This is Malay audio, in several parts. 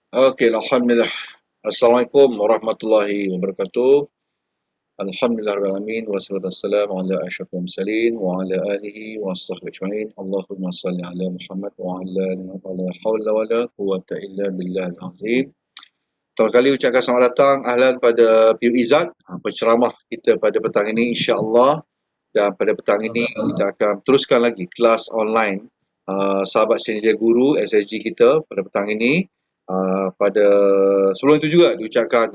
Okey, alhamdulillah. Assalamualaikum warahmatullahi wabarakatuh. Alhamdulillahirrahmanirrahim. Wassalatu wassalamu ala asyrafil mursalin wa ala alihi washabbihi ajmain. Allahumma salli ala Muhammad wa ala ali Muhammad. La haula wa la quwwata illa billahil azim. Pertama kali ucapkan selamat datang ahlan pada Piu Izzat, penceramah kita pada petang ini insya-Allah. Dan pada petang ini kita akan teruskan lagi kelas online sahabat senior guru SSG kita pada petang ini. Pada sebelum itu juga diucapkan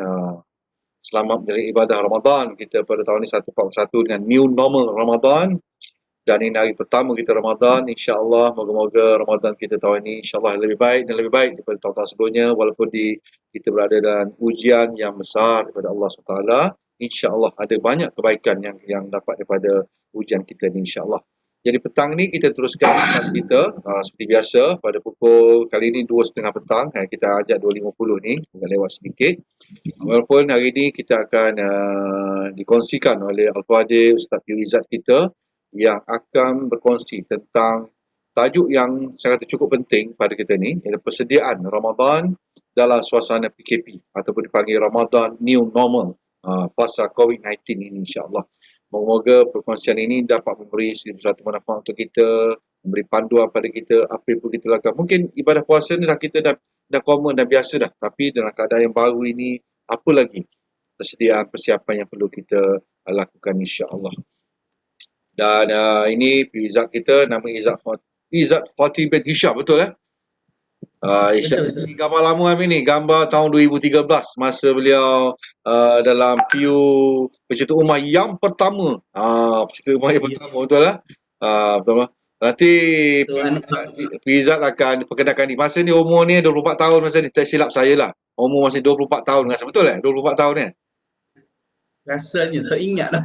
selamat menjalani ibadah Ramadan kita pada tahun ini 1441 dengan new normal Ramadan. Dan ini hari pertama kita Ramadan, insya-Allah moga-moga Ramadan kita tahun ini insya-Allah lebih baik dan lebih baik daripada tahun-tahun sebelumnya, walaupun kita berada dalam ujian yang besar daripada Allah SWT. Insya-Allah ada banyak kebaikan yang dapat daripada ujian kita ni insya-Allah. Jadi petang ni kita teruskan kelas kita seperti biasa pada pukul kali ini 2.30 petang. Kita ajak 2.50 ni, agak lewat sedikit. Walaupun hari ini kita akan dikongsikan oleh Al-Fadhil Ustaz Piu Izzat kita yang akan berkongsi tentang tajuk yang saya kata cukup penting pada kita ni, iaitu persediaan Ramadan dalam suasana PKP ataupun dipanggil Ramadan New Normal pasal COVID-19 ini insya-Allah. Moga-moga perkongsian ini dapat memberi sesuatu manfaat untuk kita, memberi panduan pada kita apa yang perlu kita lakukan. Mungkin ibadah puasa ni kita dah common, dah biasa dah, tapi dalam keadaan yang baru ini apa lagi persediaan persiapan yang perlu kita lakukan insya-Allah. Dan ini Izzat kita nama Izzat Fatih bin Hisham, betul Izzat Betul. ini gambar lama ni, gambar tahun 2013 masa beliau dalam PU pencetus rumah yang pertama. Pencetus rumah yang pertama, betul betul lah. Nanti Izzat akan diperkenalkan ni. Masa ni umur ni 24 tahun masa ni, tak silap saya lah. Umur masih 24 tahun rasa, betul 24 tahun ni. Rasanya tak ingat lah.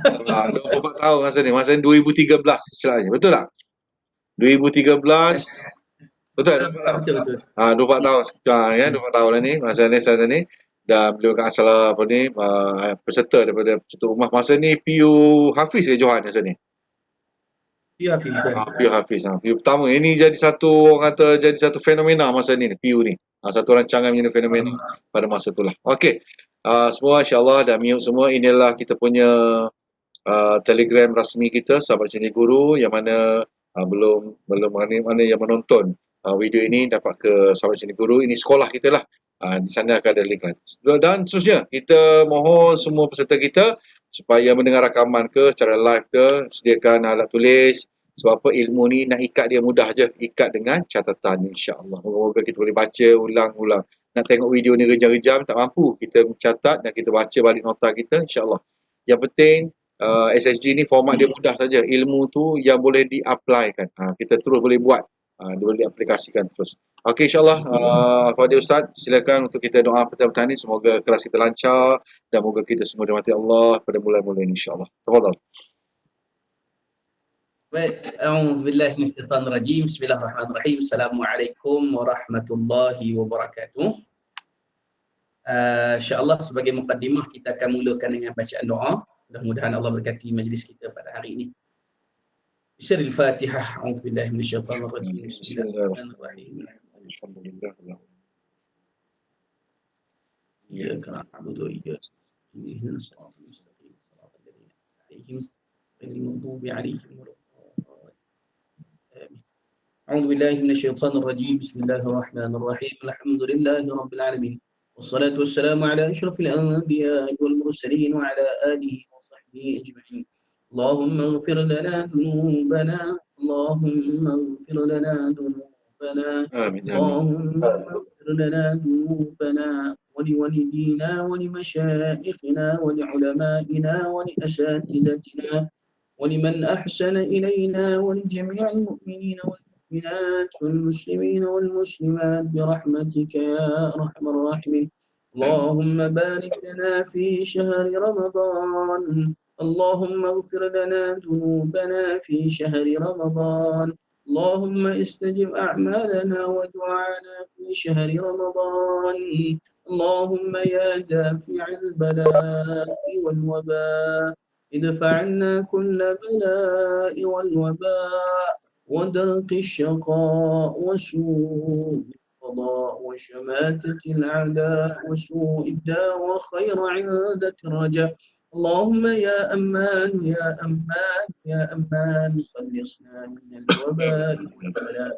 24 tahun masa ni 2013 istilahnya, betul tak? 2013 betul 24 tahun sekarang 24 tahun ni masa ni dan beliau kan asal apa ni peserta daripada pencetus rumah masa ni PU Hafiz ke Johan masa ni. Ya, Hafiz, betul. PU Hafiz PU pertama ini jadi satu orang kata jadi satu fenomena masa ni PU ni. Satu rancangan menjadi fenomena pada masa itulah. Okey. Semua insya-Allah dah mute semua. Inilah kita punya Telegram rasmi kita sahabat seni guru yang mana belum mana yang menonton video ini dapat ke sahabat seni guru, ini sekolah kita lah. Di sana akan ada link lah. Dan seterusnya kita mohon semua peserta kita supaya mendengar rakaman ke secara live ke, sediakan alat tulis. Sebab apa, ilmu ni nak ikat dia mudah je, ikat dengan catatan insya-Allah. Moga-moga kita boleh baca ulang-ulang. Nak tengok video ni rejam-rejam tak mampu, kita mencatat dan kita baca balik nota kita insya-Allah. Yang penting SSG ni format dia mudah saja. Ilmu tu yang boleh di-apply-kan. Kita terus boleh buat. Boleh diaplikasikan terus. Okey, insyaAllah. Fadil Ustaz, silakan untuk kita doa petang-petang ni. Semoga kelas kita lancar dan moga kita semua dirahmati Allah pada mula-mula ini insyaAllah. Tafadhal. Baik, a'udzubillahi minasyaitanir rajim. Bismillahirrahmanirrahim. Assalamualaikum warahmatullahi wabarakatuh. InsyaAllah sebagai mukaddimah kita akan mulakan dengan bacaan doa. Mudah-mudahan Allah berkati majlis kita pada hari ini. Bismillahil Fatihah. A'udzubillahi minasyaitanir rajim. Bismillahirrahmanirrahim. Alhamdulillah. Iyyaka na'budu wa iyyaka nasta'in. Ihdinas siratal mustaqim. Siratal ladzina an'amta 'alaihim ghairil maghdubi 'alaihim waladdallin. أعوذ بالله من الشيطان الرجيم بسم الله الرحمن الرحيم الحمد لله رب العالمين والصلاة والسلام على أشرف الأنبياء والمرسلين وعلى آله وصحبه أجمعين اللهم اغفر لنا ذنوبنا اللهم اغفر لنا ذنوبنا اللهم اغفر لنا ذنوبنا ولوالدينا ولمشائخنا ولعلمائنا ولأساتذتنا ولمن أحسن إلينا ولجميع المؤمنين والمؤمنات والمسلمين والمسلمات برحمتك يا أرحم الراحمين اللهم بارك لنا في شهر رمضان اللهم اغفر لنا ذنوبنا في شهر رمضان اللهم استجب أعمالنا ودعانا في شهر رمضان اللهم يا دافع البلاء والوباء ادفع عنا كل بلاء والوباء ودرك الشقاء وسوء القضاء وشماتة الأعداء وسوء الداء وخير عادة الرجاء. اللهم يا أمان يا أمان يا أمان خلصنا من الوباء والبلاء.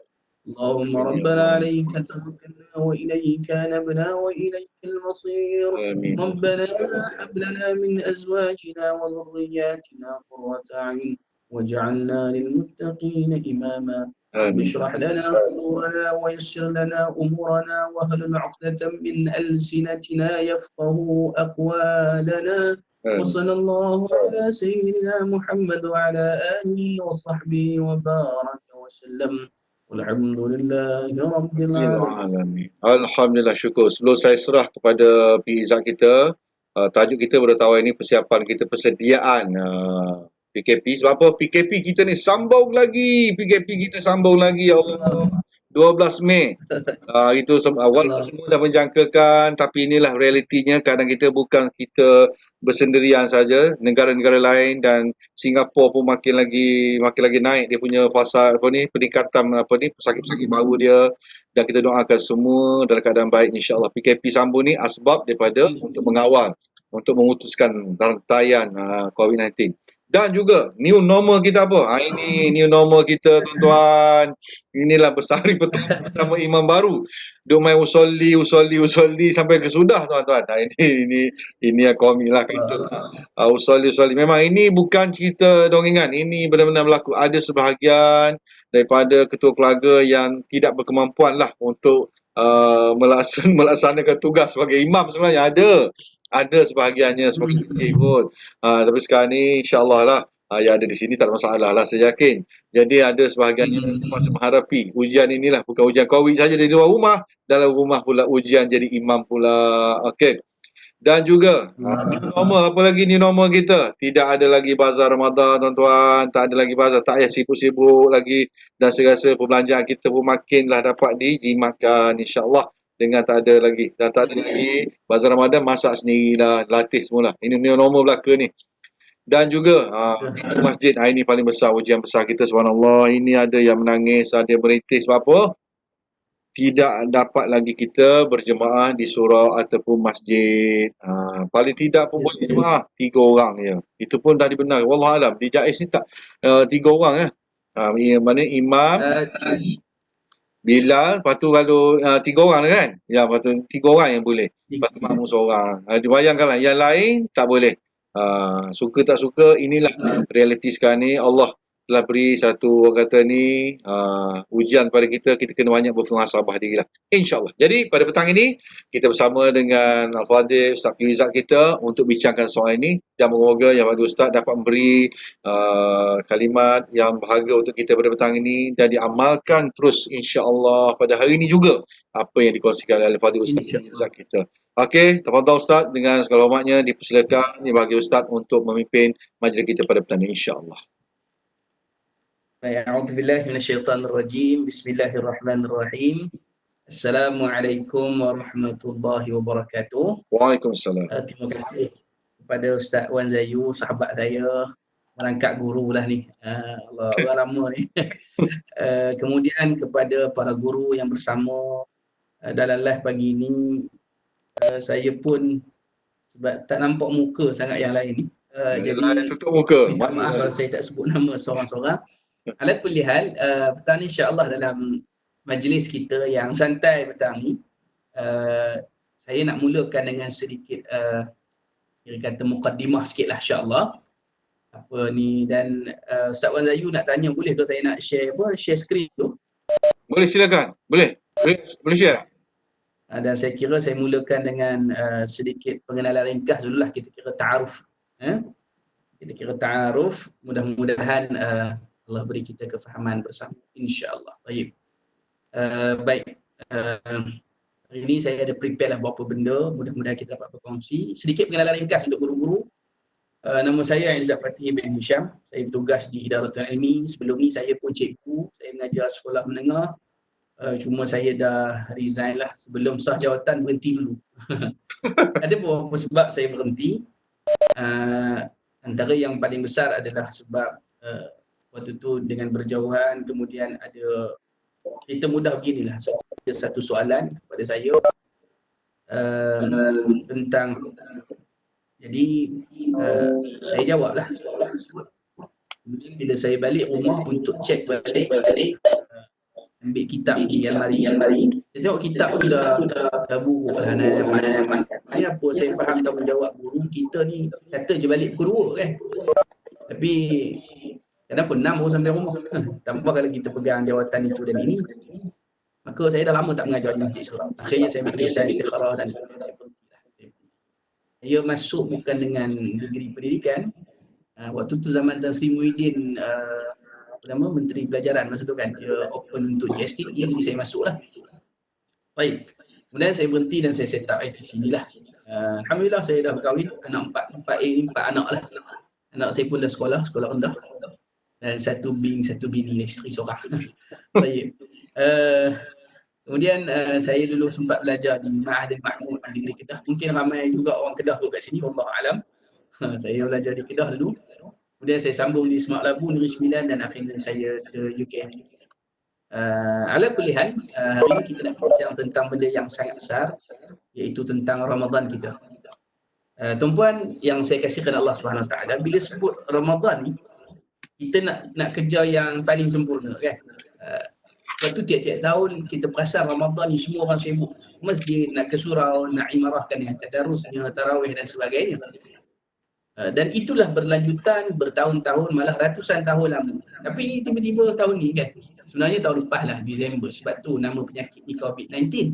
اللهم آمين يا ربنا Allah. عليك توكلنا وإليك نبنا وإليك المصير. Amin. ربنا هب لنا من أزواجنا وذرياتنا قرة أعين واجعلنا للمتقين إماما. رب Amin. اشرح لنا صدورنا ويسر لنا أمورنا واهلل عقدة من ألسنتنا يفقه أقوالنا. Amin. وصلى الله على سيدنا محمد وعلى آله وصحبه وبارك وسلم. والحمد لله رب العالمين. Alamin. Alhamdulillah, syukur. Sebelum saya serah kepada P.Izzat kita, tajuk kita pada tahun ini persiapan kita persediaan PKP. Sebab apa? PKP kita ni sambung lagi. PKP kita sambung lagi, ya Allah. 12 Mei. Itu walaupun Allah. semua dah menjangkakan, tapi inilah realitinya. Kadang kita bukan kita bersendirian saja, negara-negara lain dan Singapura pun makin lagi naik dia punya fasa peningkatan pesakit-pesakit baru dia, dan kita doakan semua dalam keadaan baik insya-Allah. PKP sambung ni asbab daripada untuk mengawal, untuk memutuskan rantaian COVID-19. Dan juga new normal kita apa? Ini new normal kita, tuan-tuan. Inilah bersari pertama bersama imam baru. Duk main usolli sampai ke sudah, tuan-tuan. Ini yang komik lah kata. Usolli. Memang ini bukan cerita dongengan. Ini benar-benar berlaku. Ada sebahagian daripada ketua keluarga yang tidak berkemampuan lah untuk melaksanakan tugas sebagai imam. Sebenarnya ada sebahagiannya sebagai kecil kot. Tapi sekarang ni insya-Allah lah, yang ada di sini tak ada masalah lah, saya yakin. Jadi ada sebahagiannya masih menghadapi ujian inilah, bukan ujian COVID saja di luar rumah, dalam rumah pula ujian jadi imam pula. Okey. Dan juga new normal, apa lagi new normal kita? Tidak ada lagi bazar Ramadan, tuan-tuan. Tak ada lagi bazar, tak payah sibuk-sibuk lagi. Dan saya rasa perbelanjaan kita pun makinlah dapat dijimatkan insya-Allah, dengan tak ada lagi. Dan tak ada lagi bazar Ramadan, masak sendirilah, latih semula. Ini new normal belaka ni. Dan juga pintu masjid, ini paling besar, ujian besar kita, subhanallah. Ini ada yang menangis, ada yang merintih. Sebab apa? Tidak dapat lagi kita berjemaah di surau ataupun masjid. Paling tidak pun boleh jemaah 3 orang je. Itu pun dah dibenar. Wallahualam. Di Jais ni tak 3 orang ya. Mana imam, Bilal, lepas tu kalau 3 orang kan? Ya, lepas tu 3 orang yang boleh. Lepas tu makmum seorang. Dibayangkanlah, yang lain tak boleh. Suka tak suka, inilah realiti sekarang ni. Allah telah beri satu, orang kata ni, ujian pada kita. Kita kena banyak bermuhasabah diri lah, insyaAllah. Jadi pada petang ini kita bersama dengan Al-Fadhil Ustaz P.Izzat kita untuk bincangkan soal ini, dan moga-moga Yang Fadhil Ustaz dapat memberi kalimat yang berharga untuk kita pada petang ini, dan diamalkan terus insya-Allah pada hari ini juga apa yang dikongsikan oleh Al-Fadhil Ustaz P.Izzat kita. Okey, tafadhal Ustaz, dengan segala hormatnya dipersilakan bagi Ustaz untuk memimpin majlis kita pada petang ini insya-Allah. A'udzu billahi minasyaitonir rajim. Bismillahirrahmanirrahim. Assalamualaikum warahmatullahi wabarakatuh. Waalaikumsalam. Terima kasih kepada Ustaz Wan Zayu, sahabat saya, merangkap guru lah ni. Allah, orang lama ni. Kemudian kepada para guru yang bersama dalam live pagi ini, saya pun sebab tak nampak muka sangat yang lain ni. Jadi tutup muka. Minta maaf kalau saya tak sebut nama seorang-seorang. Ala kulli hal, petang ni insya-Allah dalam majlis kita yang santai petang ni, saya nak mulakan dengan sedikit kira kata mukaddimah sikitlah insya-Allah. Apa ni, dan Ustaz Wan Zayu nak tanya, boleh ke saya nak share skrin tu? Boleh, silakan. Boleh share. Dan saya kira saya mulakan dengan sedikit pengenalan ringkas dululah, kita kira ta'aruf. Kita kira ta'aruf, mudah-mudahan Allah beri kita kefahaman bersama insya-Allah. Baik. Hari ini saya ada prepare lah beberapa benda, mudah-mudahan kita dapat berkongsi. Sedikit pengenalan ringkas untuk guru-guru. Nama saya Izzat Fatih bin Hisham. Saya bertugas di Idaratul Ilmi. Sebelum ni saya pun cikgu, saya mengajar sekolah menengah. Cuma saya dah resign lah. Sebelum sah jawatan, berhenti dulu. Ada beberapa sebab saya berhenti. Antara yang paling besar adalah sebab waktu tu dengan berjauhan, kemudian ada cerita mudah beginilah. satu soalan kepada saya tentang, jadi saya jawablah soalan tersebut. Kemudian bila saya balik rumah untuk cek balik, ambil kitab di almari, saya tengok kitab tu dah buruk lah halaman. Ini apa saya faham tanggungjawab guru, kita ni kata je balik pukul 2 kan. Tapi kadang pukul 6 baru sampai rumah. Tambah kalau kita pegang jawatan itu dan ini, maka saya dah lama tak mengajar di Masjid Surau. Akhirnya saya ambil keputusan istikharah dan saya berhentilah. Saya masuk bukan dengan degree pendidikan. Waktu tu zaman Tan Sri Muhyiddin Menteri Pelajaran masa tu kan, dia open untuk GST, jadi saya masuk lah. Baik, kemudian saya berhenti dan saya set up ITC ni lah. Alhamdulillah saya dah berkahwin, anak 4 anak lah. Anak saya pun dah sekolah rendah. Dan satu bini isteri seorang. Baik. Kemudian saya dulu sempat belajar di Ma'hadil Mahmud di Negeri Kedah. Mungkin ramai juga orang Kedah duduk kat sini, wallahu alam. Saya belajar di Kedah dulu. Kemudian saya sambung di Semak Labu, Negeri Sembilan, dan akhirnya saya ke UKM. Ala kulihan, hari ini kita nak bincang tentang benda yang sangat besar, iaitu tentang Ramadan kita. Tuan-puan yang saya kasihkan Allah Subhanahu Wa Taala, bila sebut Ramadan ni, kita nak kejar yang paling sempurna kan. Lepas tu tiap-tiap tahun kita perasan Ramadan ni semua orang sibuk masjid, nak ke surau, nak imarahkan yang tadarusnya, tarawih dan sebagainya. Dan itulah berlanjutan bertahun-tahun, malah ratusan tahun lama. Tapi tiba-tiba tahun ni kan, sebenarnya tahun lepas lah, Disember. Sebab tu nama penyakit ni COVID-19.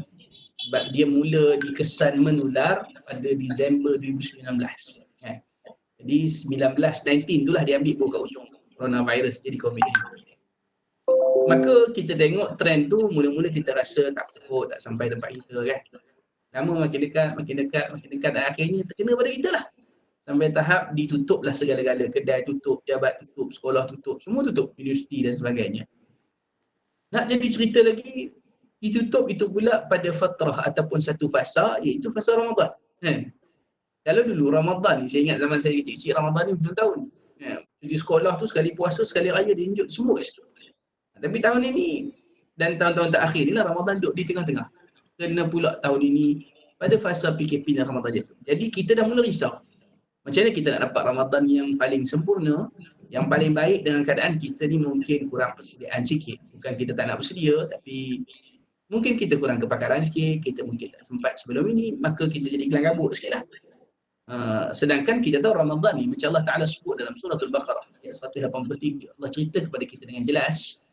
Sebab dia mula dikesan menular pada Disember 2019. Jadi 19 itulah dia ambil buka ujung coronavirus jadi COVID-19. Maka kita tengok trend tu, mula-mula kita rasa takut, tak sampai tempat kita kan. Lama makin dekat dan akhirnya terkena pada kita lah. Sampai tahap ditutuplah segala-gala. Kedai tutup, jabat tutup, sekolah tutup, semua tutup, universiti dan sebagainya. Nak jadi cerita lagi, ditutup itu pula pada fatrah ataupun satu fasa, iaitu fasa Ramadan. Kalau dulu Ramadan ni, saya ingat zaman saya kecil-kecil, Ramadan ni bertahun-tahun. Jadi sekolah tu sekali puasa, sekali raya diinjut semua kat situ. Tapi tahun ini dan tahun-tahun terakhir ni lah Ramadan duduk di tengah-tengah. Kena pula tahun ini pada fasa PKP dan Ramadan jatuh. Jadi kita dah mula risau. Macam mana kita nak dapat Ramadan yang paling sempurna, yang paling baik dengan keadaan kita ni mungkin kurang persediaan sikit. Bukan kita tak nak bersedia, tapi mungkin kita kurang kepakaran sikit, kita mungkin tak sempat sebelum ini, maka kita jadi kelang kabut sikit lah. Sedangkan kita tahu Ramadan ni, macam Allah Ta'ala sebut dalam surah Al-Baqarah, ayat 183, Allah cerita kepada kita dengan jelas.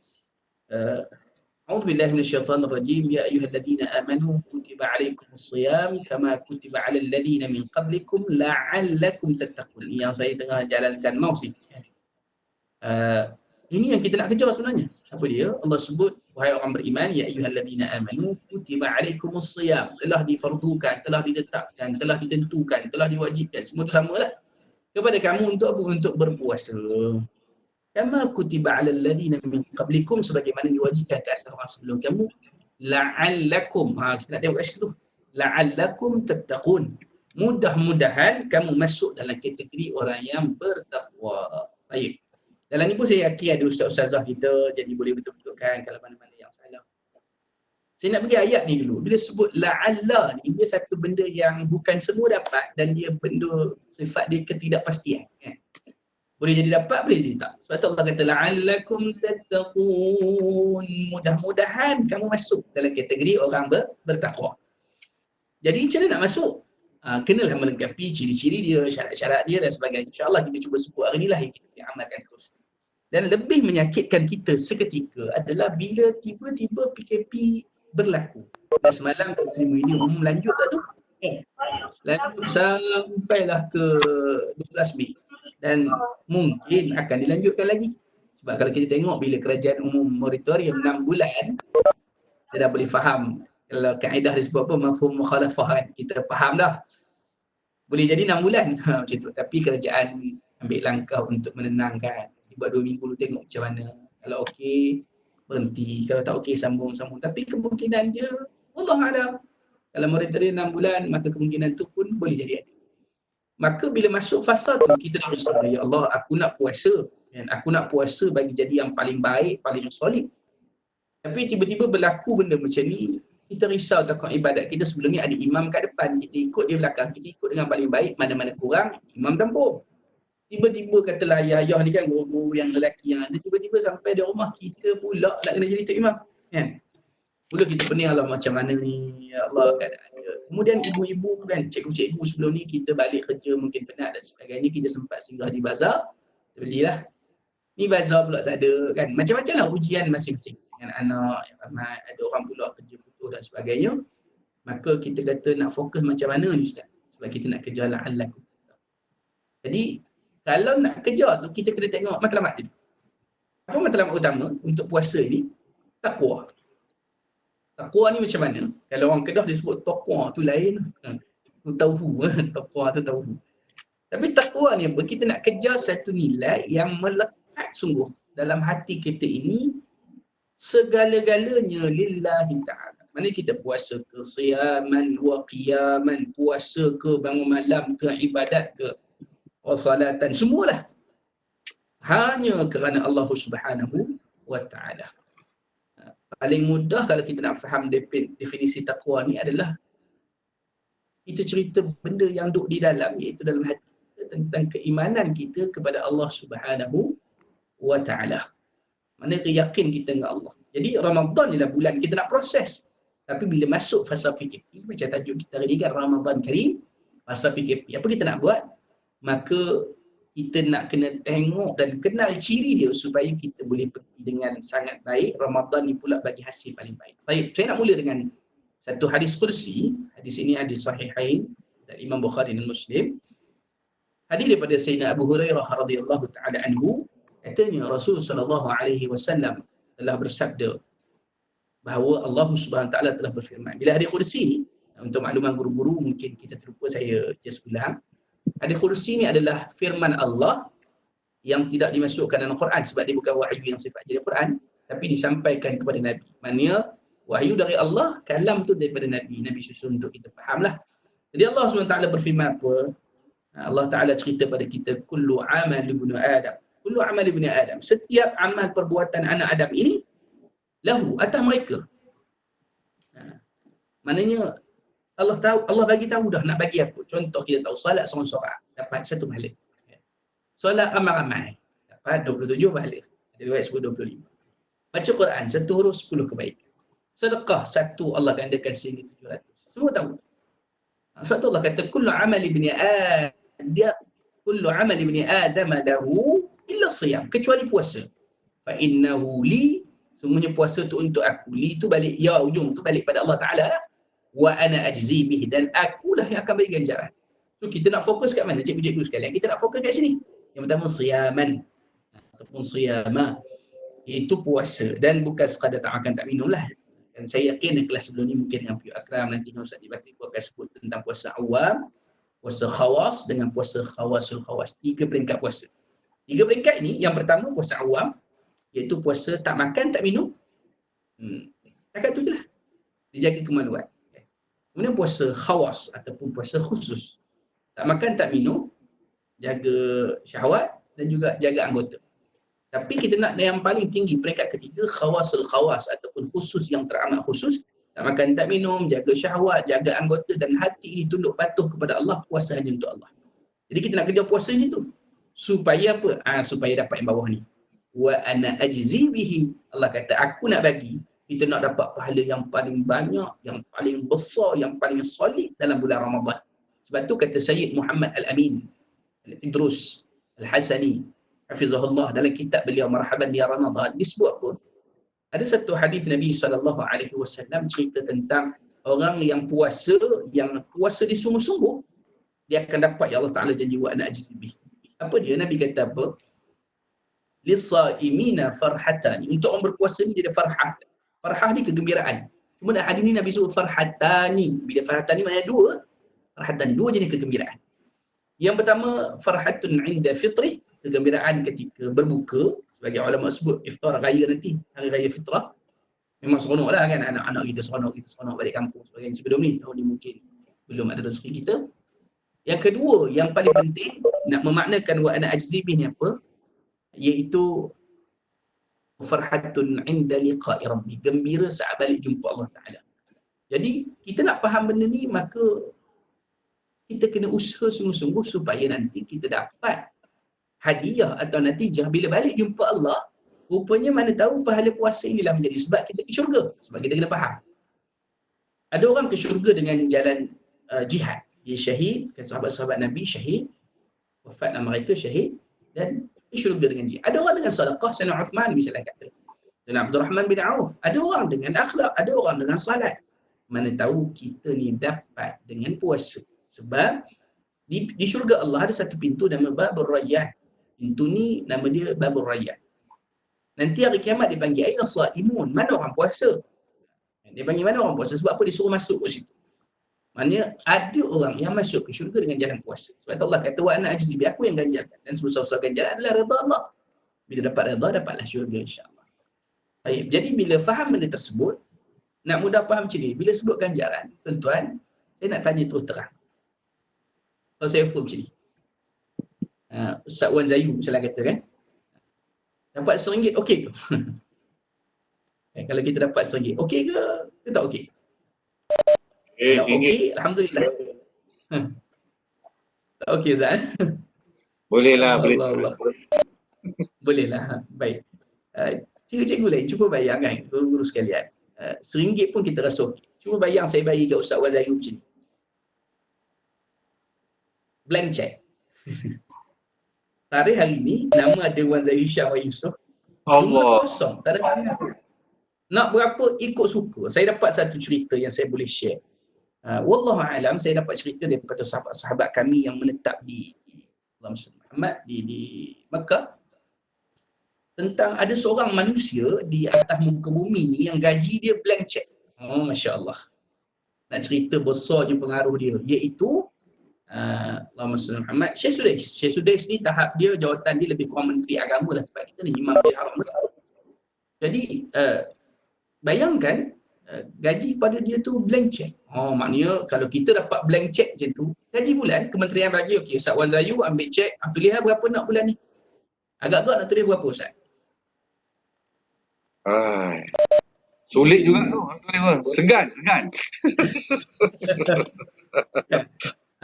A'udzu billahi minasyaitonir rajim. Ya ayyuhalladzina amanu kutiba 'alaikumus shiyam kama kutiba 'alal ladzina min qablikum la'allakum tattaqun. Yang saya tengah jalankan mouse ni. Ini yang kita nak kejar sebenarnya. Apa dia? Allah sebut, wahai orang beriman, ya ayyuhalladzina amanu kutiba 'alaikumus shiyam. Telah difardukan, telah ditetapkan, telah ditentukan, telah diwajibkan. Semua tu samalah. Kepada kamu untuk apa? Untuk berpuasa. Kama kutiba 'alal ladzina min qablikum, sebagaimana diwajibkan ke atas orang sebelum kamu, la'allakum, kita nak tengok kat situ, la'allakum tattaqun, mudah-mudahan kamu masuk dalam kategori orang yang bertakwa. Baik. Dalam ni pun saya yakin ada ustaz-ustazah kita, jadi boleh betul-betulkan kalau mana-mana yang salah. Saya nak bagi ayat ni dulu. Bila sebut la'alla ni, dia satu benda yang bukan semua dapat dan dia benda sifat dia ketidakpastian. Boleh jadi dapat, boleh jadi tak. Sebab tu Allah kata la'allakum tattaqun, mudah-mudahan kamu masuk dalam kategori orang bertakwa. Jadi macam mana nak masuk? Kenalah melengkapi ciri-ciri dia, syarat-syarat dia dan sebagainya. InsyaAllah kita cuba sebut hari inilah yang kita amalkan terus. Dan lebih menyakitkan kita seketika adalah bila tiba-tiba PKP berlaku. Dan semalam Tan Sri Muhyiddin umum lanjut lah tu. Lanjut sampailah ke 12 Mei. Dan mungkin akan dilanjutkan lagi. Sebab kalau kita tengok bila kerajaan umum moratorium 6 bulan, kita dah boleh faham. Kalau kaedah disebut apa, mafhum mukhalafah kan. Kita faham dah. Boleh jadi 6 bulan. Macam tu. Tapi kerajaan ambil langkah untuk menenangkan. Buat 2 minggu dulu tengok macam mana. Kalau okey, berhenti. Kalau tak okey, sambung-sambung. Tapi kemungkinan dia, wallahualam. Kalau moratorium 6 bulan, maka kemungkinan tu pun boleh jadi ada. Maka bila masuk fasa tu, kita nak risau, ya Allah, aku nak puasa. Dan aku nak puasa bagi jadi yang paling baik, paling solid. Tapi tiba-tiba berlaku benda macam ni, kita risau takut ibadat kita. Sebelum ni ada imam kat depan, kita ikut dia belakang, kita ikut dengan paling baik, mana-mana kurang, imam tampung. Tiba-tiba katalah ayah-ayah ni kan, guru-guru yang lelaki yang ada, tiba-tiba sampai di rumah kita pula nak kena jadi tok imam. Kan? Mula kita pening Allah macam mana ni, ya Allah keadaan dia. Kemudian ibu-ibu kan, cikgu-cikgu sebelum ni kita balik kerja mungkin penat dan sebagainya, kita sempat singgah di bazar, belilah. Ni bazar pula tak ada kan. Macam-macam lah ujian masing-masing. Dengan anak yang ramai, ada orang pula kerja putus dan sebagainya. Maka kita kata nak fokus macam mana ni Ustaz? Sebab kita nak kejar la'allakum. Jadi, kalau nak kejar tu, kita kena tengok matlamat dia. Apa matlamat utama untuk puasa ni? Taqwa. Taqwa ni macam mana? Kalau orang Kedah dia sebut taqwa tu lain. Tu tauhu. Taqwa tu tauhu. Tapi taqwa ni apa? Kita nak kejar satu nilai yang melekat sungguh dalam hati kita ini, segala-galanya lillahi ta'ala. Mana kita puasa ke siyaman wa qiyaman, puasa ke bangun malam ke ibadat ke salatan, semualah hanya kerana Allah Subhanahu wa taala. Paling mudah kalau kita nak faham definisi takwa ni adalah kita cerita benda yang duduk di dalam, iaitu dalam hati kita, tentang keimanan kita kepada Allah Subhanahu wa taala. Mana keyakin kita dengan Allah. Jadi Ramadan ni lah bulan kita nak proses. Tapi bila masuk fasa PKP, macam tajuk kita hari ni kan, Ramadan Karim, fasa PKP, apa kita nak buat? Maka kita nak kena tengok dan kenal ciri dia supaya kita boleh pergi dengan sangat baik. Ramadan ni pula bagi hasil paling baik. Baik, saya nak mula dengan satu hadis kursi. Hadis ini hadis sahihain dari Imam Bukhari dan Muslim. Hadis daripada Sayyidina Abu Hurairah radhiyallahu taala anhu, katanya Rasul sallallahu alaihi wasallam telah bersabda bahawa Allah Subhanahu taala telah berfirman. Bila hadis kursi ni, untuk makluman guru-guru mungkin kita terlupa, saya just ulang. Hadis kursi ni adalah firman Allah yang tidak dimasukkan dalam Quran sebab dia bukan wahyu yang sifat jadi Quran, tapi disampaikan kepada Nabi. Maknanya wahyu dari Allah, kalam tu daripada Nabi. Nabi susun untuk kita fahamlah. Jadi Allah SWT berfirman apa? Allah Ta'ala cerita pada kita, kullu amal ibnu Adam. Kullu amal ibnu Adam. Setiap amal perbuatan anak Adam ini, lahu, atas mereka. Maknanya Allah tahu, Allah bagi tahu dah nak bagi apa. Contoh kita tahu solat seorang-seorang dapat satu pahala. Solat ramai-ramai dapat 27 pahala. Ada riwayat sebut 25. Baca Quran satu huruf 10 kebaikan. Sedekah satu Allah gandakan sehingga 700. Semua tahu. Sebab tu Allah kata kullu amali ibni Adam, kullu amali ibni Adam lahu illa siyam, kecuali puasa. Fa innahu li, semuanya puasa tu untuk aku. Li tu balik ya, ujung tu balik pada Allah Taala lah. Wa ana ajzi bih, dan akulah yang akan bagi ganjaran. So kita nak fokus kat mana cikgu-cikgu sekalian? Kita nak fokus kat sini. Yang pertama siyaman ataupun siyama, iaitu puasa, dan bukan sekadar tak makan tak minum lah. Dan saya yakin kelas sebelum ni mungkin dengan Puyu Akram nanti dengan Ustaz Ibati akan sebut tentang puasa awam, puasa khawas dengan puasa khawasul khawas. 3 peringkat puasa. 3 peringkat ini, yang pertama puasa awam, iaitu puasa tak makan tak minum. Takat tu je lah. Dijaga kemaluan. Kemudian puasa khawas ataupun puasa khusus. Tak makan tak minum, jaga syahwat dan juga jaga anggota. Tapi kita nak yang paling tinggi, peringkat ketiga, khawasul khawas ataupun khusus yang teramat khusus. Tak makan tak minum, jaga syahwat, jaga anggota, dan hati ini tunduk patuh kepada Allah, puasa hanya untuk Allah. Jadi kita nak kerja puasa ni tu. Supaya apa? Supaya dapat yang bawah ni. Wa ana ajzi bihi. Allah kata aku nak bagi, kita nak dapat pahala yang paling banyak, yang paling besar, yang paling solid dalam bulan Ramadan. Sebab tu kata Sayyid Muhammad Al-Amin Al-Idrus Al-Hasani hafizahullah dalam kitab beliau Marhaban ya Ramadan, disebut apa? Ada satu hadis Nabi SAW cerita tentang orang yang puasa di sungguh-sungguh, dia akan dapat ya Allah Ta'ala janji wa ana ajzi bih. Apa dia? Nabi kata apa? Lisaimina farhatani. Untuk orang berpuasa ni dia ada farhah. Farhah ni kegembiraan. Cuma dalam hadis ni Nabi sebut farhatani. Bila farhatani maknanya 2. Farhatani, 2 jenis kegembiraan. Yang pertama, farhatun inda fitri, kegembiraan ketika berbuka. Sebagai ulama sebut iftar raya nanti, hari raya fitrah. Memang seronok lah kan, anak-anak kita seronok balik kampung sebagainya. Sebelum ni, tahun ni mungkin belum ada rezeki kita. Yang kedua, yang paling penting, nak memaknakan wa ana ajzi bih ni apa? Iaitu farhatun 'inda liqa'i rabbi, gembira saat balik jumpa Allah Taala. Jadi kita nak faham benda ni, maka kita kena usaha sungguh-sungguh supaya nanti kita dapat hadiah atau natijah bila balik jumpa Allah. Rupanya mana tahu pahala puasa inilah menjadi sebab kita ke syurga. Sebab kita kena faham. Ada orang ke syurga dengan jalan jihad. Dia syahid, kan sahabat-sahabat Nabi syahid, wafat nama mereka syahid, dan ke syurga dengan jihad. Ada orang dengan sedekah, Sayyidina Uthman misalnya kata. Dan Abdul Rahman bin Auf. Ada orang dengan akhlak, ada orang dengan salat. Mana tahu kita ni dapat dengan puasa. Sebab di syurga Allah ada satu pintu nama Babur Rayyan. Pintu ni nama dia Babur Rayyan. Nanti hari kiamat dia panggil aina shaimun, mana orang puasa? Dia panggil mana orang puasa? Sebab apa? Dia suruh masuk ke situ. Maknanya ada orang yang masuk ke syurga dengan jalan puasa. Sebab Allah kata wa ana ajzi bi, aku yang ganjarkan. Dan sebesar-besar ganjaran adalah redha Allah. Bila dapat redha, dapatlah syurga insya-Allah. Baik, jadi bila faham benda tersebut, nak mudah faham macam ni, bila sebut ganjaran, tuan-tuan, saya nak tanya terus terang. Kalau saya faham macam ni. Ustaz Wan Zayu misalnya kata kan, dapat RM1 okey ke? Kalau kita dapat RM1, okey ke? Ke tak okey? Kalau okey, Alhamdulillah. Tak okey Ustaz? Boleh lah, boleh. Allah. Boleh lah. Baik. Cikgu-cikgu lain, cuba bayangkan, guru-guru sekalian. RM1 pun kita rasa okey. Cuba bayang saya bagi kat Ustaz Wan Zayu macam ni. Blank check. Tarikh hari ni, nama ada Wan Zayu Hisham Wan Yusof. Allah. Kosong, tak ada mana. Nak berapa ikut suka. Saya dapat satu cerita yang saya boleh share. Wallahualam, saya dapat cerita daripada sahabat-sahabat kami yang menetap di Muhammad di Mekah, tentang ada seorang manusia di atas muka bumi ni yang gaji dia blank check. Oh, Masya Allah. Nak cerita besarnya pengaruh dia, iaitu Allahumma salli ala Muhammad, Syekh Sudais ni tahap dia, jawatan dia lebih kurang menteri agama lah tempat kita ni, Imam Bil Haram. Jadi bayangkan gaji pada dia tu blank check. Oh, maknanya kalau kita dapat blank check macam tu, gaji bulan kementerian bagi, okey Ustaz Wan Zayu ambil check, tulis berapa nak bulan ni. Agak-agak nak tulis berapa Ustaz? Sulit juga tu. Segan.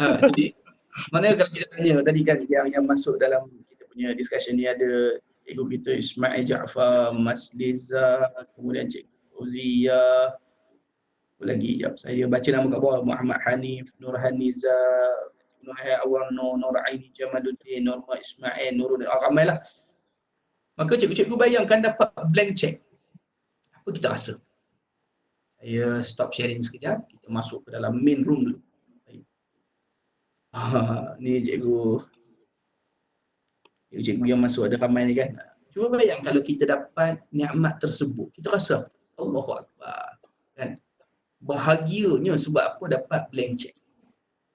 Jadi maknanya kalau kita tanya tadi kan, yang masuk dalam kita punya discussion ni ada cikgu kita Ismail Jaafar, Mas Liza, kemudian Cikgu Uziyah, apa lagi, saya baca nama kat bawah, Muhammad Hanif, Nur Haniza, Nur Awarno, Nur Aini Jamaluddin, Norma Ismail, Nurul, ramai lah. Maka cikgu-cikgu bayangkan dapat blank check. Apa kita rasa? Saya stop sharing sekejap, kita masuk ke dalam main room dulu. Ni cikgu yang masuk ada ramai ni kan. Cuba bayang kalau kita dapat nikmat tersebut, kita rasa Allahu Akbar kan. Bahagianya sebab apa dapat blank check.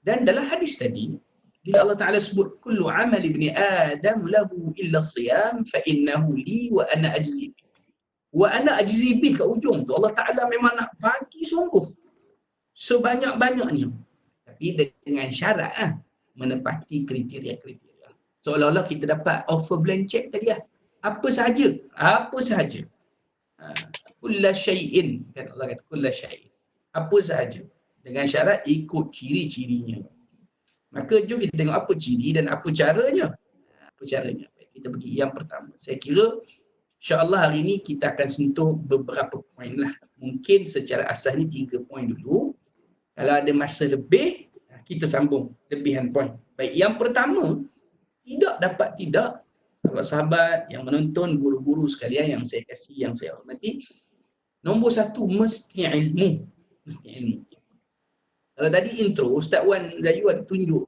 Dan dalam hadis tadi, bila Allah Ta'ala sebut kullu amal ibni Adam lahu illa siyam fa innahu li wa ana ajzi bih. Wa ana ajzi bih kat ujung tu Allah Ta'ala memang nak bagi sungguh sebanyak-banyaknya. Tapi dengan syarat menepati kriteria-kriteria. Seolah-olah kita dapat offer blank check tadi lah. Apa sahaja. Kulla syai'in. Kan Allah kata kulla syai'in. Apa sahaja. Dengan syarat ikut ciri-cirinya. Maka jom kita tengok apa ciri dan apa caranya. Baik, kita pergi yang pertama. Saya kira insya-Allah hari ni kita akan sentuh beberapa poin lah. Mungkin secara asas ni 3 poin dulu. Kalau ada masa lebih, kita sambung lebihan poin. Baik, yang pertama, tidak sahabat-sahabat yang menonton, guru-guru sekalian yang saya kasih, yang saya hormati, nombor 1 mesti ilmu. Kalau tadi intro, Ustaz Wan Zayu ada tunjuk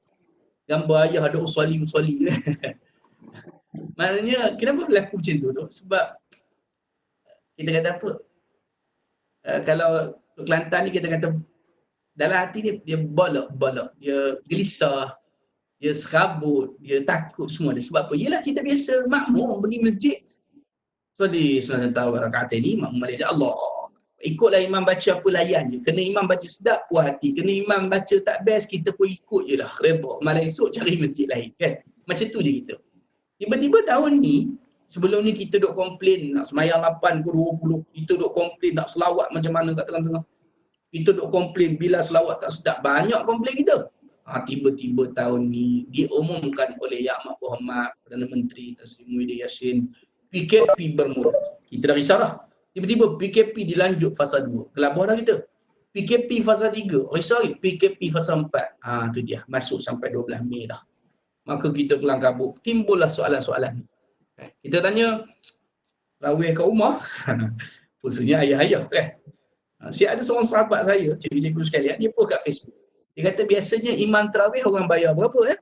gambar ayah ada usali. Maknanya, kenapa berlaku macam tu? Sebab kita kata apa? Kalau Kelantan ni kita kata dalam hati dia bolak, dia gelisah, dia serabut, dia takut semua. Sebab apa? Yelah kita biasa makmum pergi masjid. Soli sunat tarawih rakaat ni, makmum Malaysia Allah. Ikutlah imam baca apa layan je. Kena imam baca sedap, puas hati. Kena imam baca tak best, kita pun ikut je lah. Redha. Malam esok cari masjid lain kan. Macam tu je kita. Tiba-tiba tahun ni, Sebelum ni kita duk komplain nak semayang 8 ke 20, kita duk komplain nak selawat macam mana kat tengah-tengah. Kita duk komplain bila selawat tak sedap. Banyak komplain kita. Tiba-tiba tahun ni diumumkan oleh Yang Amat Berhormat Perdana Menteri Tan Sri Muhyiddin Yassin, PKP bermula. Kita dah risau dah. Tiba-tiba PKP dilanjut fasa 2. Gelabah dah kita. PKP fasa 3. Risau lagi. PKP fasa 4. Tu dia. Masuk sampai 12 Mei dah. Maka kita kelang kabut. Timbullah soalan-soalan. Kita tanya, tarawih kat rumah, khususnya ayah-ayah kan. Ada seorang sahabat saya, cikgu-cikgu sekalian, dia post kat Facebook. Dia kata biasanya imam tarawih orang bayar berapa ya?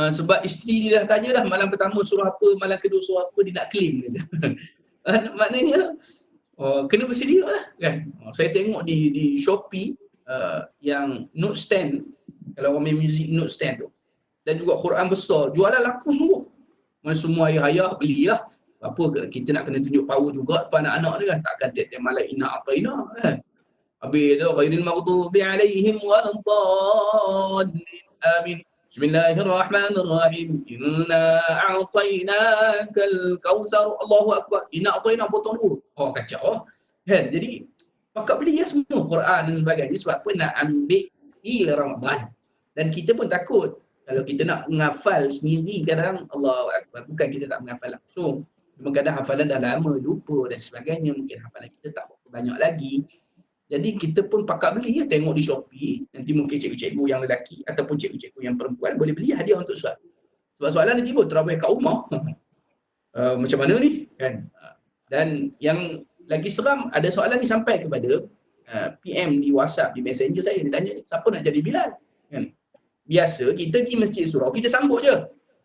Sebab isteri dia dah tanya dah malam pertama surah apa, malam kedua surah apa, dia nak claim kata. Maknanya kena bersedia lah kan. Saya tengok di Shopee yang note stand, kalau orang main music note stand tu, dan juga Quran besar, jualan laku sungguh. Semua ayah-ayah belilah. Apa kita nak kena tunjuk power juga depan anak-anak dia kan. Takkan tiap-tiap malam ina kan. Habis tu ghairil maghdubi alaihim waladdallin. Amin. Bismillahirrahmanirrahim. Inna a'tainakal kautsar. Allahu akbar. Inna a'taina potong dulu. Kacau. Kan? Jadi pakat beli ya semua Quran dan sebagainya sebab apa nak ambil ila Ramadan. Dan kita pun takut kalau kita nak menghafal sendiri kadang Allahu akbar, bukan kita tak menghafal langsung. Cuma kadang hafalan dah lama lupa dan sebagainya, mungkin hafalan kita tak banyak lagi. Jadi kita pun pakat beli ya, tengok di Shopee, nanti mungkin cikgu-cikgu yang lelaki ataupun cikgu-cikgu yang perempuan boleh beli hadiah untuk soal. Sebab soalan ni tiba tarawih kat rumah. Macam mana ni kan? Dan yang lagi seram, ada soalan ni sampai kepada PM di WhatsApp, di Messenger saya, dia tanya ni, siapa nak jadi Bilal? Kan? Biasa kita pergi masjid surau, kita sambut je.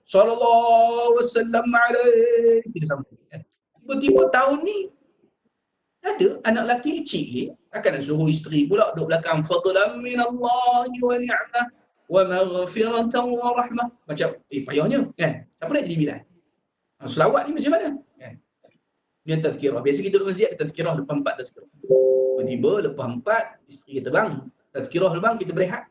Sallallahu wasallam alaihi. Kita sambut. Tiba-tiba tahun ni ada anak lelaki kecil, akan nak suruh isteri pula duduk belakang, fadlan minallahi wa ni'mah wa maghfiratan wa rahmah. Macam payahnya kan. Siapa nak jadi Bilal? Selawat ni macam mana? Kan? Dia tazkirah. Biasa kita duduk masjid ada tazkirah lepas 4 tazkirah. Tiba-tiba lepas 4 isteri kita bang, tazkirah bang, kita berehat.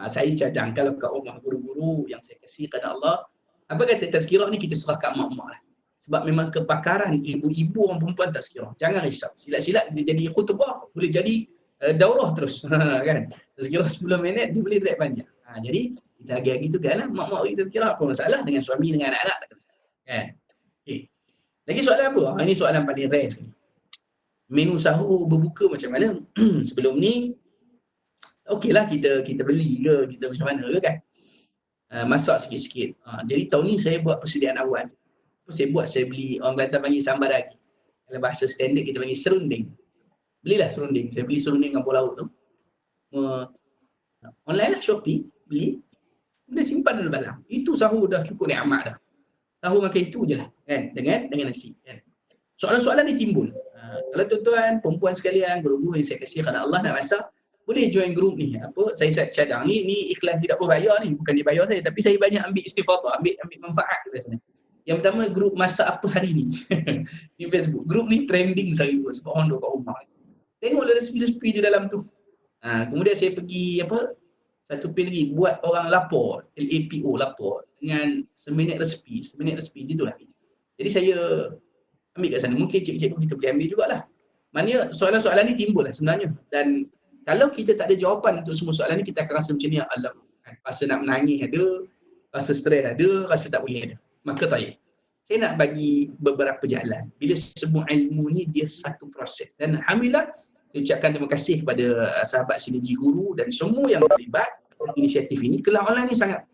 Saya cadang kalau kat rumah guru-guru yang saya kasih kepada Allah, apa kata tazkirah ni kita serahkan mak-mak lah. Sebab memang kepakaran ibu-ibu orang perempuan tazkirah. Jangan risau. Silat-silat dia jadi khutbah, boleh jadi daurah terus. Kan? Tazkirah 10 minit dia boleh track panjang. Jadi kita agak gitu kan lah, mak-mak kita tazkirah apa masalah dengan suami dengan anak-anak tak ada masalah. Kan? Okay. Lagi soalan apa? Ini soalan paling rare sekali. Menu sahur berbuka macam mana? Sebelum ni okeylah kita beli ke, kita macam mana ke kan. Masak sikit-sikit. Jadi tahun ni saya buat persediaan awal. Saya beli, orang Kelantan panggil sambar lagi. Kalau bahasa standard kita panggil serunding. Belilah serunding. Saya beli serunding kampung laut tu. Online lah, Shopee. Beli. Kemudian simpan dalam dalam. Itu sahur dah cukup nikmat dah. Sahur makan itu je lah. Kan? Dengan nasi. Kan? Soalan-soalan ni timbul. Kalau tuan-tuan, perempuan sekalian, guru-guru yang saya kasih kerana Allah nak masak, boleh join grup ni. Saya cadang ni iklan tidak berbayar ni, bukan dibayar saya, tapi saya banyak ambil istifadah, ambil manfaat biasanya. Yang pertama, grup masak apa hari ni di Facebook. Grup ni trending saya sebab orang duduk kat rumah. Tengoklah resipi-resipi di dalam tu. Kemudian saya pergi satu page lagi, buat orang lapor, LAPO lapor dengan seminit resipi je tu lah. Jadi saya ambil kat sana. Mungkin cikgu-cikgu kita boleh ambil jugalah. Maknanya soalan-soalan ni timbul lah sebenarnya. Dan kalau kita tak ada jawapan untuk semua soalan ni, kita akan rasa macam ni, alam. Rasa nak menangis ada, rasa stres ada, rasa tak boleh ada. Maka tak payah. Saya nak bagi beberapa jalan. Bila semua ilmu ni dia satu proses. Dan alhamdulillah, saya ucapkan terima kasih kepada sahabat Sinergi Guru dan semua yang terlibat inisiatif ini. Kelas online ni sangat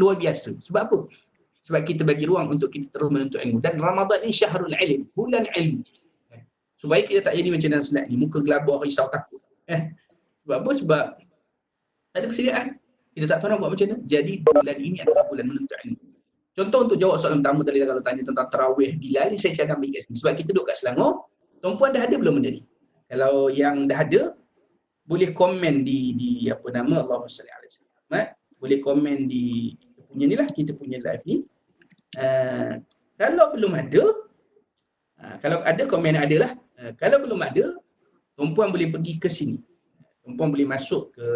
luar biasa. Sebab apa? Sebab kita bagi ruang untuk kita terus menuntut ilmu. Dan Ramadan ni syahrul ilm, bulan ilmu. Supaya kita tak jadi macam dalam slide ni, muka gelabah, risau, takut. Sebab apa? Sebab tak ada persediaan. Kita tak tahu nak buat macam mana. Jadi bulan ini adalah bulan menuntut ilmu. Contoh untuk jawab soalan pertama tadi, kalau tanya tentang tarawih Bilal ni, saya cadang ambil kat sini. Sebab kita duduk kat Selangor, tuan-puan dah ada belum benda ni? Kalau yang dah ada, boleh komen di apa nama, Allahumma salli alaihi wasallam. Boleh komen di kita punya live ni. Kalau belum ada, kalau ada komen ada lah. Kalau belum ada, tuan-puan boleh pergi ke sini. Tuan-puan boleh masuk ke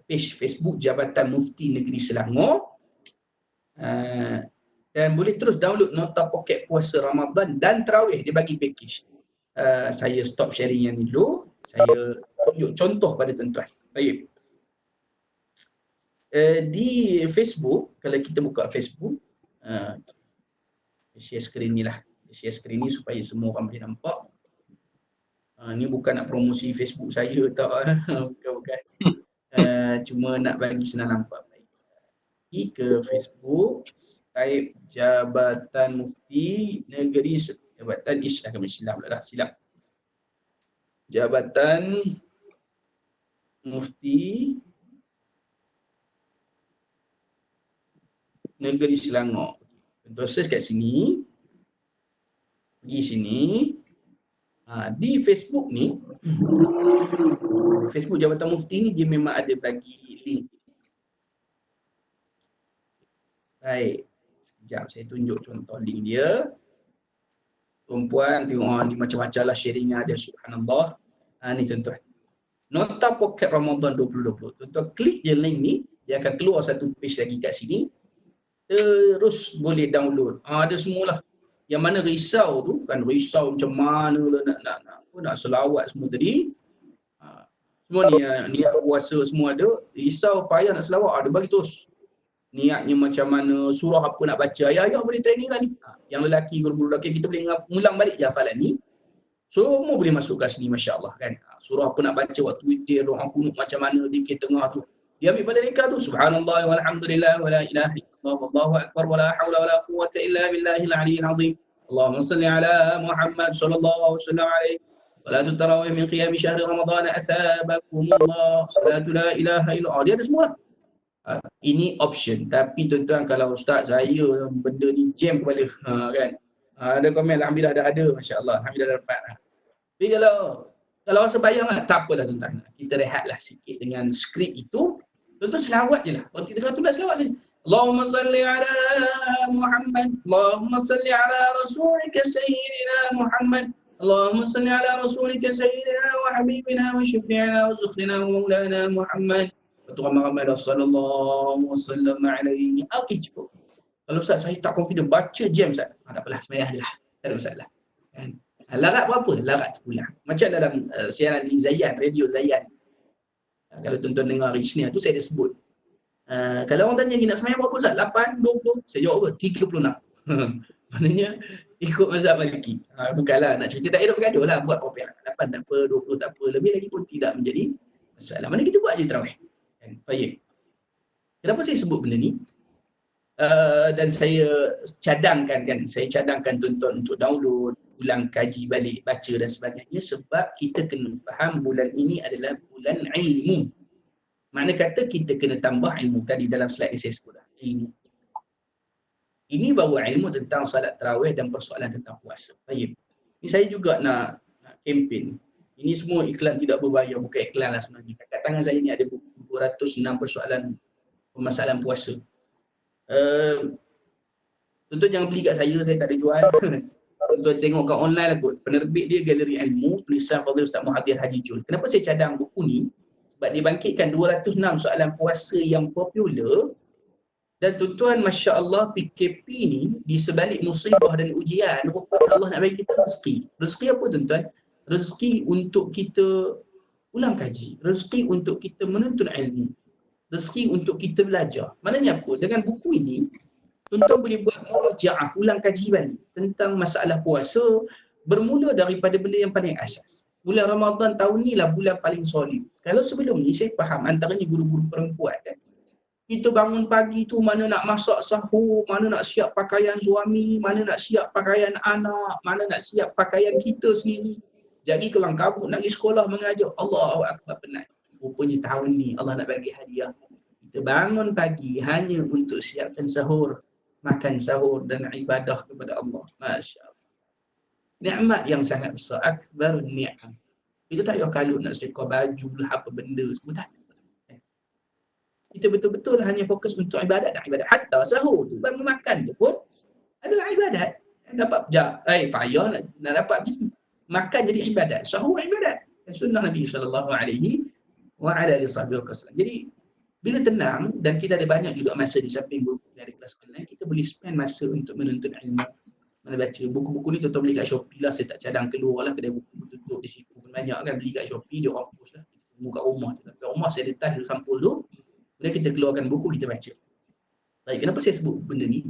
page Facebook Jabatan Mufti Negeri Selangor. dan boleh terus download nota poket puasa Ramadan dan tarawih, dia bagi package. Saya stop sharing yang ni dulu, saya tunjuk contoh pada tuan-tuan. Baik. Di Facebook, kalau kita buka Facebook, share screen ni lah. Share screen ni supaya semua orang boleh nampak. Ni bukan nak promosi Facebook saya tak. Bukan. Cuma nak bagi senang nampak. Pergi ke Facebook, type Jabatan Mufti Negeri Jabatan Islam pula dah silap. Jabatan Mufti Negeri Selangor. Contoh search kat sini. Pergi sini. Di Facebook ni, Facebook Jabatan Mufti ni dia memang ada bagi link. Baik. Sekejap saya tunjuk contoh link dia. Perempuan tengok ni macam-macam lah sharing ada, subhanallah. Ni tuan-tuan. Nota poket Ramadan 2020. Tuan-tuan klik je link ni, dia akan keluar satu page lagi kat sini. Terus boleh download. Ada semualah. Yang mana risau tu, kan risau macam mana lah nak selawat semua tadi. Semua niat puasa semua ada. Risau payah nak selawat, ada bagi terus. Niatnya macam mana, surah apa nak baca. Ayah boleh training lah ni. Yang lelaki, guru-guru lelaki, kita boleh ulang balik je hafalan ni. Semua boleh masuk kat sini, Masya Allah kan. Surah apa nak baca waktu witir, doa kunut macam mana, zikir tengah tu. Dia ambil pada nikah tu. Subhanallah walhamdulillah wa la ilaha illallah wallahu akbar wa la hawla wa la quwwata illa billahil aliyyil azim. Allahumma salli ala Muhammad sallallahu alaihi wasallam. Salatu tarawih min qiyam syahr Ramadan athabakumullah. Salatu la ilaha illallah. Dia ada semua. Ini option. Tapi tuan-tuan, kalau ustaz saya benda ni jam kepala, kan. Ada komen alhamdulillah ada Masya Allah, alhamdulillah dapat. Tapi kalau rasa bayang tak apalah tuan-tuan. Kita rehatlah sikit dengan skrip itu. Tuan-tuan selawat je lah. Kalau kita tengah tulis selawat saja. Allahumma salli ala Muhammad. Allahumma salli ala rasulika sayyidina Muhammad. Allahumma salli ala rasulika sayyidina wa habibina wa syafi'ina wa zukhrina wa maulana Muhammad. Muhammad sallallahu wasallam alaihi. Okey, cukup. Kalau Ustaz saya tak confident baca jam Ustaz. Tak apalah, sembahyang je lah. Tak ada masalah. Kan? Larat berapa? Larat terpulang. Macam dalam siaran di Zayan, radio Zayan. Kalau tuan-tuan dengar Risnia tu saya dah sebut. Kalau orang tanya nak sembahyang berapa Ustaz? 8, 20? Saya jawab apa? 36. Maknanya ikut mazhab Maliki. Bukanlah nak cerita, tak ada bergaduh lah. Buat apa yang 8 tak apa, 20 tak apa. Lebih lagi pun tidak menjadi masalah. Mana kita buat je tarawih. Baik. Kenapa saya sebut benda ni? Dan saya cadangkan tuan-tuan untuk download, ulang kaji balik, baca dan sebagainya, sebab kita kena faham bulan ini adalah bulan ilmu. Makna kata kita kena tambah ilmu. Tadi dalam slide saya sebut dah, ilmu. Ini baru ilmu tentang salat tarawih dan persoalan tentang puasa. Baik. Ini saya juga nak kempen. Ini semua iklan tidak berbayar, bukan iklan lah sebenarnya. Kat tangan saya ni ada 206 persoalan permasalahan puasa. Tuan-tuan jangan beli kat saya tak ada jual. Tuan-tuan tengok kat online lah kot. Penerbit dia Galeri Ilmu, tulisan Fadhil Ustaz Muhadir Haji Jul. Kenapa saya cadang buku ni? Sebab dia bangkitkan 206 soalan puasa yang popular. Dan tuan-tuan, Masya Allah, PKP ni di sebalik musibah dan ujian, rupanya Allah nak bagi kita rezeki. Rezeki apa tuan-tuan? Rezeki untuk kita ulang kaji. Rezeki untuk kita menuntut ilmu. Rezeki untuk kita belajar. Maknanya apa? Dengan buku ini, tuan-tuan boleh buat murajaah, ulang kaji balik tentang masalah puasa, bermula daripada benda yang paling asas. Bulan Ramadan tahun ni lah bulan paling solid. Kalau sebelum ni, saya faham antaranya guru-guru perempuan kan. Kita bangun pagi tu mana nak masak sahur, mana nak siap pakaian suami, mana nak siap pakaian anak, mana nak siap pakaian kita sendiri. Jadi kelang kabut nak pergi sekolah mengajar. Allahu Akbar, penat. Rupanya tahun ni Allah nak bagi hadiah. Kita bangun pagi hanya untuk siapkan sahur, makan sahur dan ibadah kepada Allah. Masya Allah. Nikmat yang sangat besar. Akbar ni'am. Kita tak payah kalut nak sedekah baju lah, apa benda semua tak. Kita betul-betul hanya fokus untuk ibadat dan ibadat. Hatta sahur tu, bangun makan tu pun adalah ibadat. Dapat payah nak dapat makan jadi ibadat. Sahur ibadat. Dan sunnah Nabi SAW. Jadi bila tenang dan kita ada banyak juga masa di samping ada kelas online, kita boleh spend masa untuk menuntut ilmu, mana baca. Buku-buku ni tuan-tuan beli kat Shopee lah, saya tak cadang keluar lah, kedai buku tutup di situ pun banyak kan, beli kat Shopee, dia orang post lah, kita tunggu kat rumah. Tapi rumah saya letak dulu sampul tu, kemudian kita keluarkan buku, kita baca. Baik, kenapa saya sebut benda ni?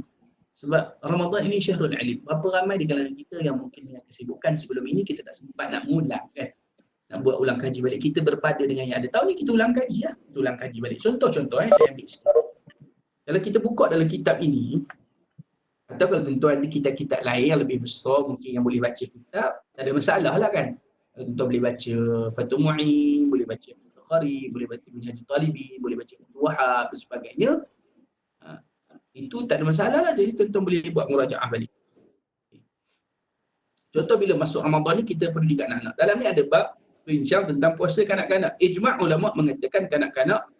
Sebab Ramadan ini syahrul alim. Berapa ramai di kalangan kita yang mungkin dengan kesibukan sebelum ini kita tak sempat nak ulang kan. Nak buat ulang kaji balik. Kita berpada dengan yang ada. Tahun ni kita ulang kaji lah. Kita ulang kaji balik. Contoh-contoh saya ambil sikit. Kalau kita buka dalam kitab ini, atau kalau tuan-tuan ada kitab-kitab lain yang lebih besar mungkin yang boleh baca kitab, tak ada masalah lah kan. Kalau tuan-tuan boleh baca Fathul Mu'in, boleh baca Fathul Kharib, boleh baca Minhajul Talibin, boleh baca Fathul Wahab dan sebagainya. Itu tak ada masalah lah. Jadi tuan-tuan boleh buat murajaah balik. Contoh bila masuk Ramadan ni kita perlu didik anak-anak. Dalam ni ada bab bincang tentang puasa kanak-kanak. Ijma' ulama mengatakan kanak-kanak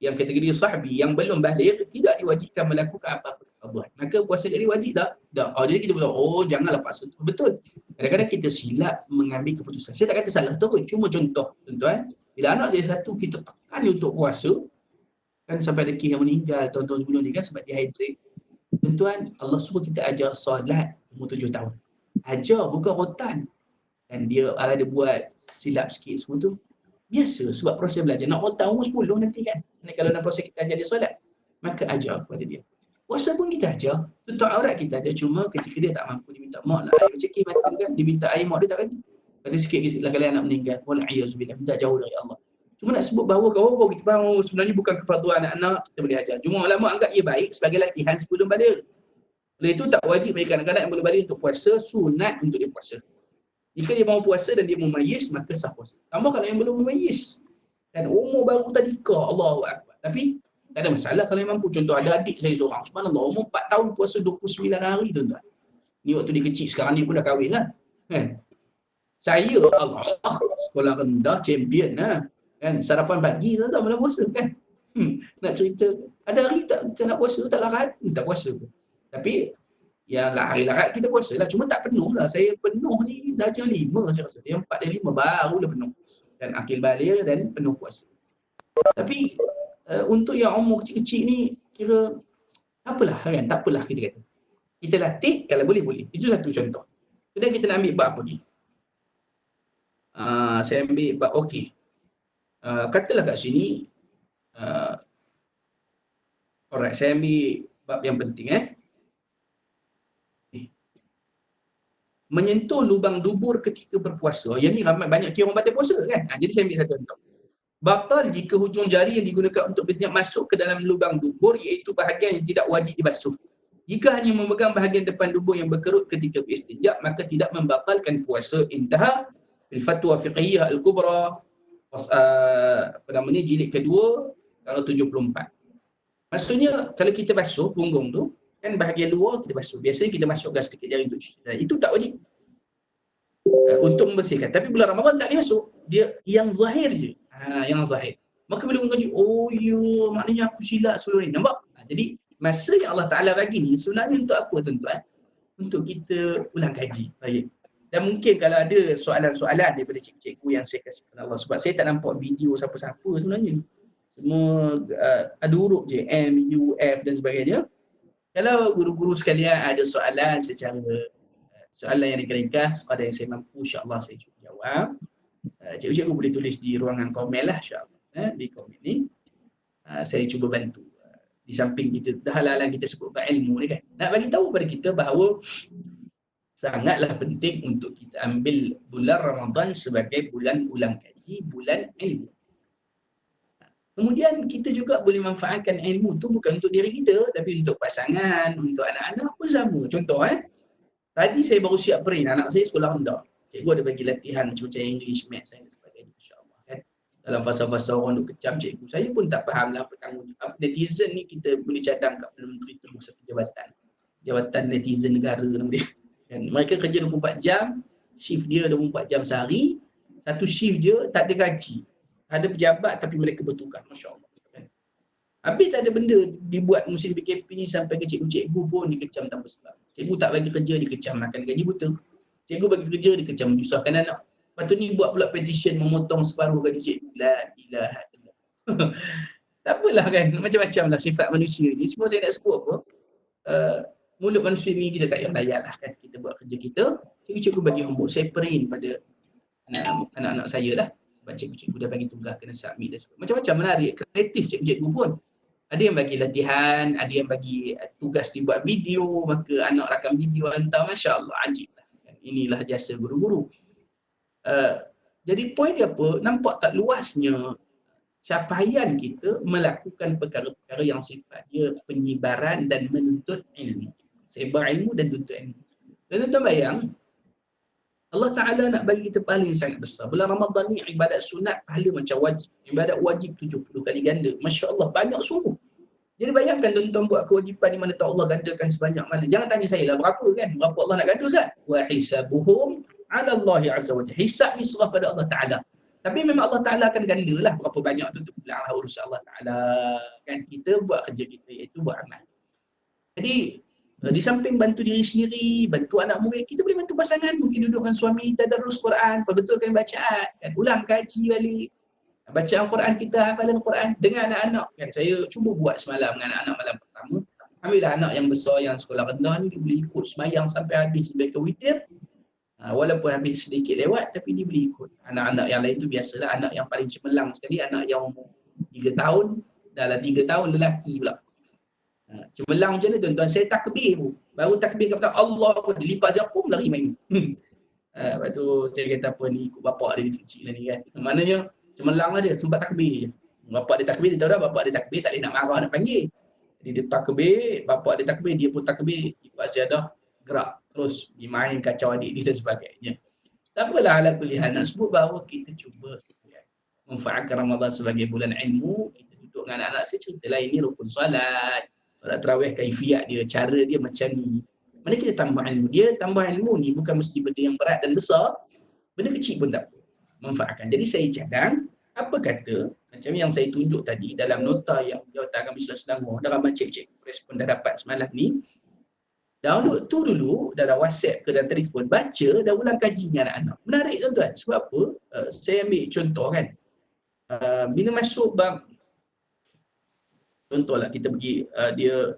yang kategori sahbi yang belum baligh tidak diwajibkan melakukan apa-apa fardu. Maka puasa jadi wajib tak? Tak. Jadi kita beritahu, janganlah paksa. Betul. Kadang-kadang kita silap mengambil keputusan. Saya tak kata salah terus, cuma contoh tuan-tuan. Bila anak dia satu kita tekan dia untuk puasa, kan sampai ada kes yang meninggal tahun-tahun sebelum ni kan sebab dehydrate. Tuan-tuan, Allah suruh kita ajar solat umur 7 tahun. Ajar, bukan rotan. Dan dia ada buat silap sikit semua tu. Biasa sebab proses belajar. Nak rotan umur 10 nanti kan. Dan kalau dalam proses kita ajar dia solat, maka ajar kepada dia. Puasa pun kita ajar. Tutup aurat kita ajar. Cuma ketika dia tak mampu, dia minta mak nak air. Macam kes mati kan, dia minta air mak dia tak bagi. Kata sikit lah kalau anak meninggal. Wala'iyyazubillah. Minta jauh dari Allah. Cuma nak sebut bahawa kita faham sebenarnya bukan kefarduan anak-anak, kita boleh ajar. Cuma ulama anggap ia baik sebagai latihan sebelum baligh. Oleh itu tak wajib bagi kanak-kanak yang belum baligh untuk puasa, sunat untuk dia puasa. Jika dia mahu puasa dan dia memayis, maka sah puasa. Tambah kalau yang belum memayis, dan umur baru tadika, Allahu Akbar. Tapi tak ada masalah kalau yang mampu. Contoh ada adik saya seorang, subhanallah, umur 4 tahun puasa 29 hari tuan-tuan. Ni waktu dia kecil, sekarang ni pun dah kahwin lah. Kan? Saya, Allah, sekolah rendah, champion lah. Kan, sarapan pagi tuan-tuan malam puasa kan. Nak cerita, ada hari tak nak puasa, tak larat, tak puasa pun. Tapi yang hari larat kita puasa lah, cuma tak penuh lah. Saya penuh ni darjah 5 saya rasa. Yang 4 dan 5 baru dah penuh. Dan akil baligh dan penuh puasa. Tapi untuk yang umur kecil-kecil ni kira apalah kan, tak apalah kita kata. Kita latih kalau boleh. Itu satu contoh. Kemudian kita nak ambil bab apa lagi? Saya ambil bab okey. Katalah kat sini alright, saya ambil bab yang penting menyentuh lubang dubur ketika berpuasa. Yang ni ramai banyak orang batal puasa kan. Jadi saya ambil satu contoh. Batal jika hujung jari yang digunakan untuk bersenyap masuk ke dalam lubang dubur iaitu bahagian yang tidak wajib dibasuh. Jika hanya memegang bahagian depan dubur yang berkerut ketika beristinja, maka tidak membatalkan puasa. Intaha bil fatwa fiqhiyah al-kubra jilid kedua tanggal 74. Maksudnya kalau kita basuh punggung tu kan bahagian luar kita basuh. Biasanya kita masukkan sedikit jari untuk cuci. Itu tak wajib untuk membersihkan. Tapi bulan Ramadan tak boleh masuk. Dia yang zahir je. Yang zahir. Maka bila mengaji, maknanya aku silap sebelum ni. Nampak? Jadi masa yang Allah Ta'ala bagi ni sebenarnya untuk apa tuan-tuan? Untuk kita ulang kaji. Baik. Dan mungkin kalau ada soalan-soalan daripada cikgu-cikgu yang saya kasih kepada Allah. Sebab saya tak nampak video siapa-siapa sebenarnya ni. Semua ada huruf je. M, U, F dan sebagainya. Kalau guru-guru sekalian ada soalan secara soalan yang ringkas, sekadar yang saya mampu, insya-Allah saya cuba jawab. Cikgu-cikgu boleh tulis di ruangan komen lah insya-Allah. Di komen ni. Saya cuba bantu. Di samping kita, dah hal-hal kita sebut ilmu ni kan. Nak bagi tahu kepada kita bahawa sangatlah penting untuk kita ambil bulan Ramadan sebagai bulan ulang kaji, bulan ilmu. Kemudian kita juga boleh manfaatkan ilmu tu bukan untuk diri kita, tapi untuk pasangan, untuk anak-anak pun sama. Contoh tadi saya baru siap print, anak saya sekolah rendah. Cikgu ada bagi latihan macam English, Maths dan sebagainya, insya-Allah kan. Dalam fasa-fasa orang duk kecam cikgu, saya pun tak faham lah apa tanggungjawab. Netizen ni kita boleh cadang kat Menteri Terus satu jabatan netizen negara nama dia. Dan mereka kerja 24 jam, shift dia 24 jam sehari, satu shift je tak ada gaji. Ada pejabat tapi mereka bertukar, masya-Allah. Kan? Habis tak ada benda dibuat musim PKP ni sampai ke cikgu-cikgu pun dikecam tanpa sebab. Cikgu tak bagi kerja dikecam makan gaji buta. Cikgu bagi kerja dikecam menyusahkan anak. Lepas tu ni buat pula petition memotong separuh gaji cikgu. La ilaha illallah. Tak apalah kan, macam-macam lah sifat manusia ni. Semua saya nak sebut apa, uh, mulut manusia ni kita tak payah layan lah kan. Kita buat kerja kita, cikgu-cikgu bagi homework, saya print pada anak-anak saya lah. Sebab cikgu-cikgu dah bagi tugas kena submit dan sebagainya. Macam-macam menarik, kreatif cikgu-cikgu pun. Ada yang bagi latihan, ada yang bagi tugas dibuat video, maka anak rakam video hantar, Masya Allah, ajib lah. Inilah jasa guru-guru. Jadi poin dia apa, nampak tak luasnya capaian kita melakukan perkara-perkara yang sifat dia penyebaran dan menuntut ilmu. Sebar ilmu dan tuntut ilmu. Dan tuan bayang, Allah Ta'ala nak bagi kita pahala yang sangat besar. Bulan Ramadan ni ibadat sunat pahala macam wajib. Ibadat wajib 70 kali ganda. Masya Allah, banyak sungguh. Jadi bayangkan tuan-tuan buat kewajipan di mana tak Allah gandakan sebanyak mana. Jangan tanya saya lah berapa kan. Berapa Allah nak ganda Ustaz? Wa hisabuhum ala Allahi azza wa jalla. Hisab ni serah pada Allah Ta'ala. Tapi memang Allah Ta'ala akan ganda lah berapa banyak tu pulang lah urusan Allah Ta'ala. Kan kita buat kerja kita iaitu buat amal. Jadi di samping bantu diri sendiri, bantu anak murid, kita boleh bantu pasangan. Mungkin duduk dengan suami, tadarrus Quran, perbetulkan bacaan, kan? Ulang kaji balik. Bacaan Quran kita, hafalan Quran dengan anak-anak. Kan? Saya cuba buat semalam dengan anak-anak malam pertama. Ambillah anak yang besar yang sekolah rendah ni, dia boleh ikut semayang sampai habis sebagai witir. Walaupun habis sedikit lewat, tapi dia boleh ikut. Anak-anak yang lain tu biasalah, anak yang paling cemerlang sekali, anak yang umur 3 tahun, dah 3 tahun lelaki pula. Cemerlang macam ni tuan-tuan, saya takbir pun. Baru takbir kata Allah pun, dia lipat siapa pun lari main. Lepas tu saya kata apa ni, ikut bapak dia kecil lah ni kan. Maknanya, cemerlang lah dia, sempat takbir je. Bapak dia takbir, dia tahu dah bapak dia takbir, tak boleh nak marah, nak panggil. Jadi dia takbir, bapak dia takbir, dia pun takbir, lipat sejadah, gerak. Terus dimain kacau adik dia dan sebagainya. Tak apalah ala kuliah nak sebut bahawa kita cuba manfaatkan Ramadan sebagai bulan ilmu. Kita duduk dengan anak-anak saya ceritalah ini rukun solat, solat tarawih kaifiat dia, cara dia macam ni. Mana kita tambah ilmu. Dia tambah ilmu ni bukan mesti benda yang berat dan besar, benda kecil pun tak apa. Manfaatkan. Jadi saya cadang, apa kata macam yang saya tunjuk tadi dalam nota yang Jawatan Agama Islam Selangor, dalam cek-cek respon dah dapat semalam ni. Download tu dulu dalam WhatsApp ke dalam telefon, baca dan ulang kaji dengan anak-anak. Menarik tuan-tuan. Sebab apa? Saya ambil contoh kan. Bila masuk bab, contohlah kita pergi,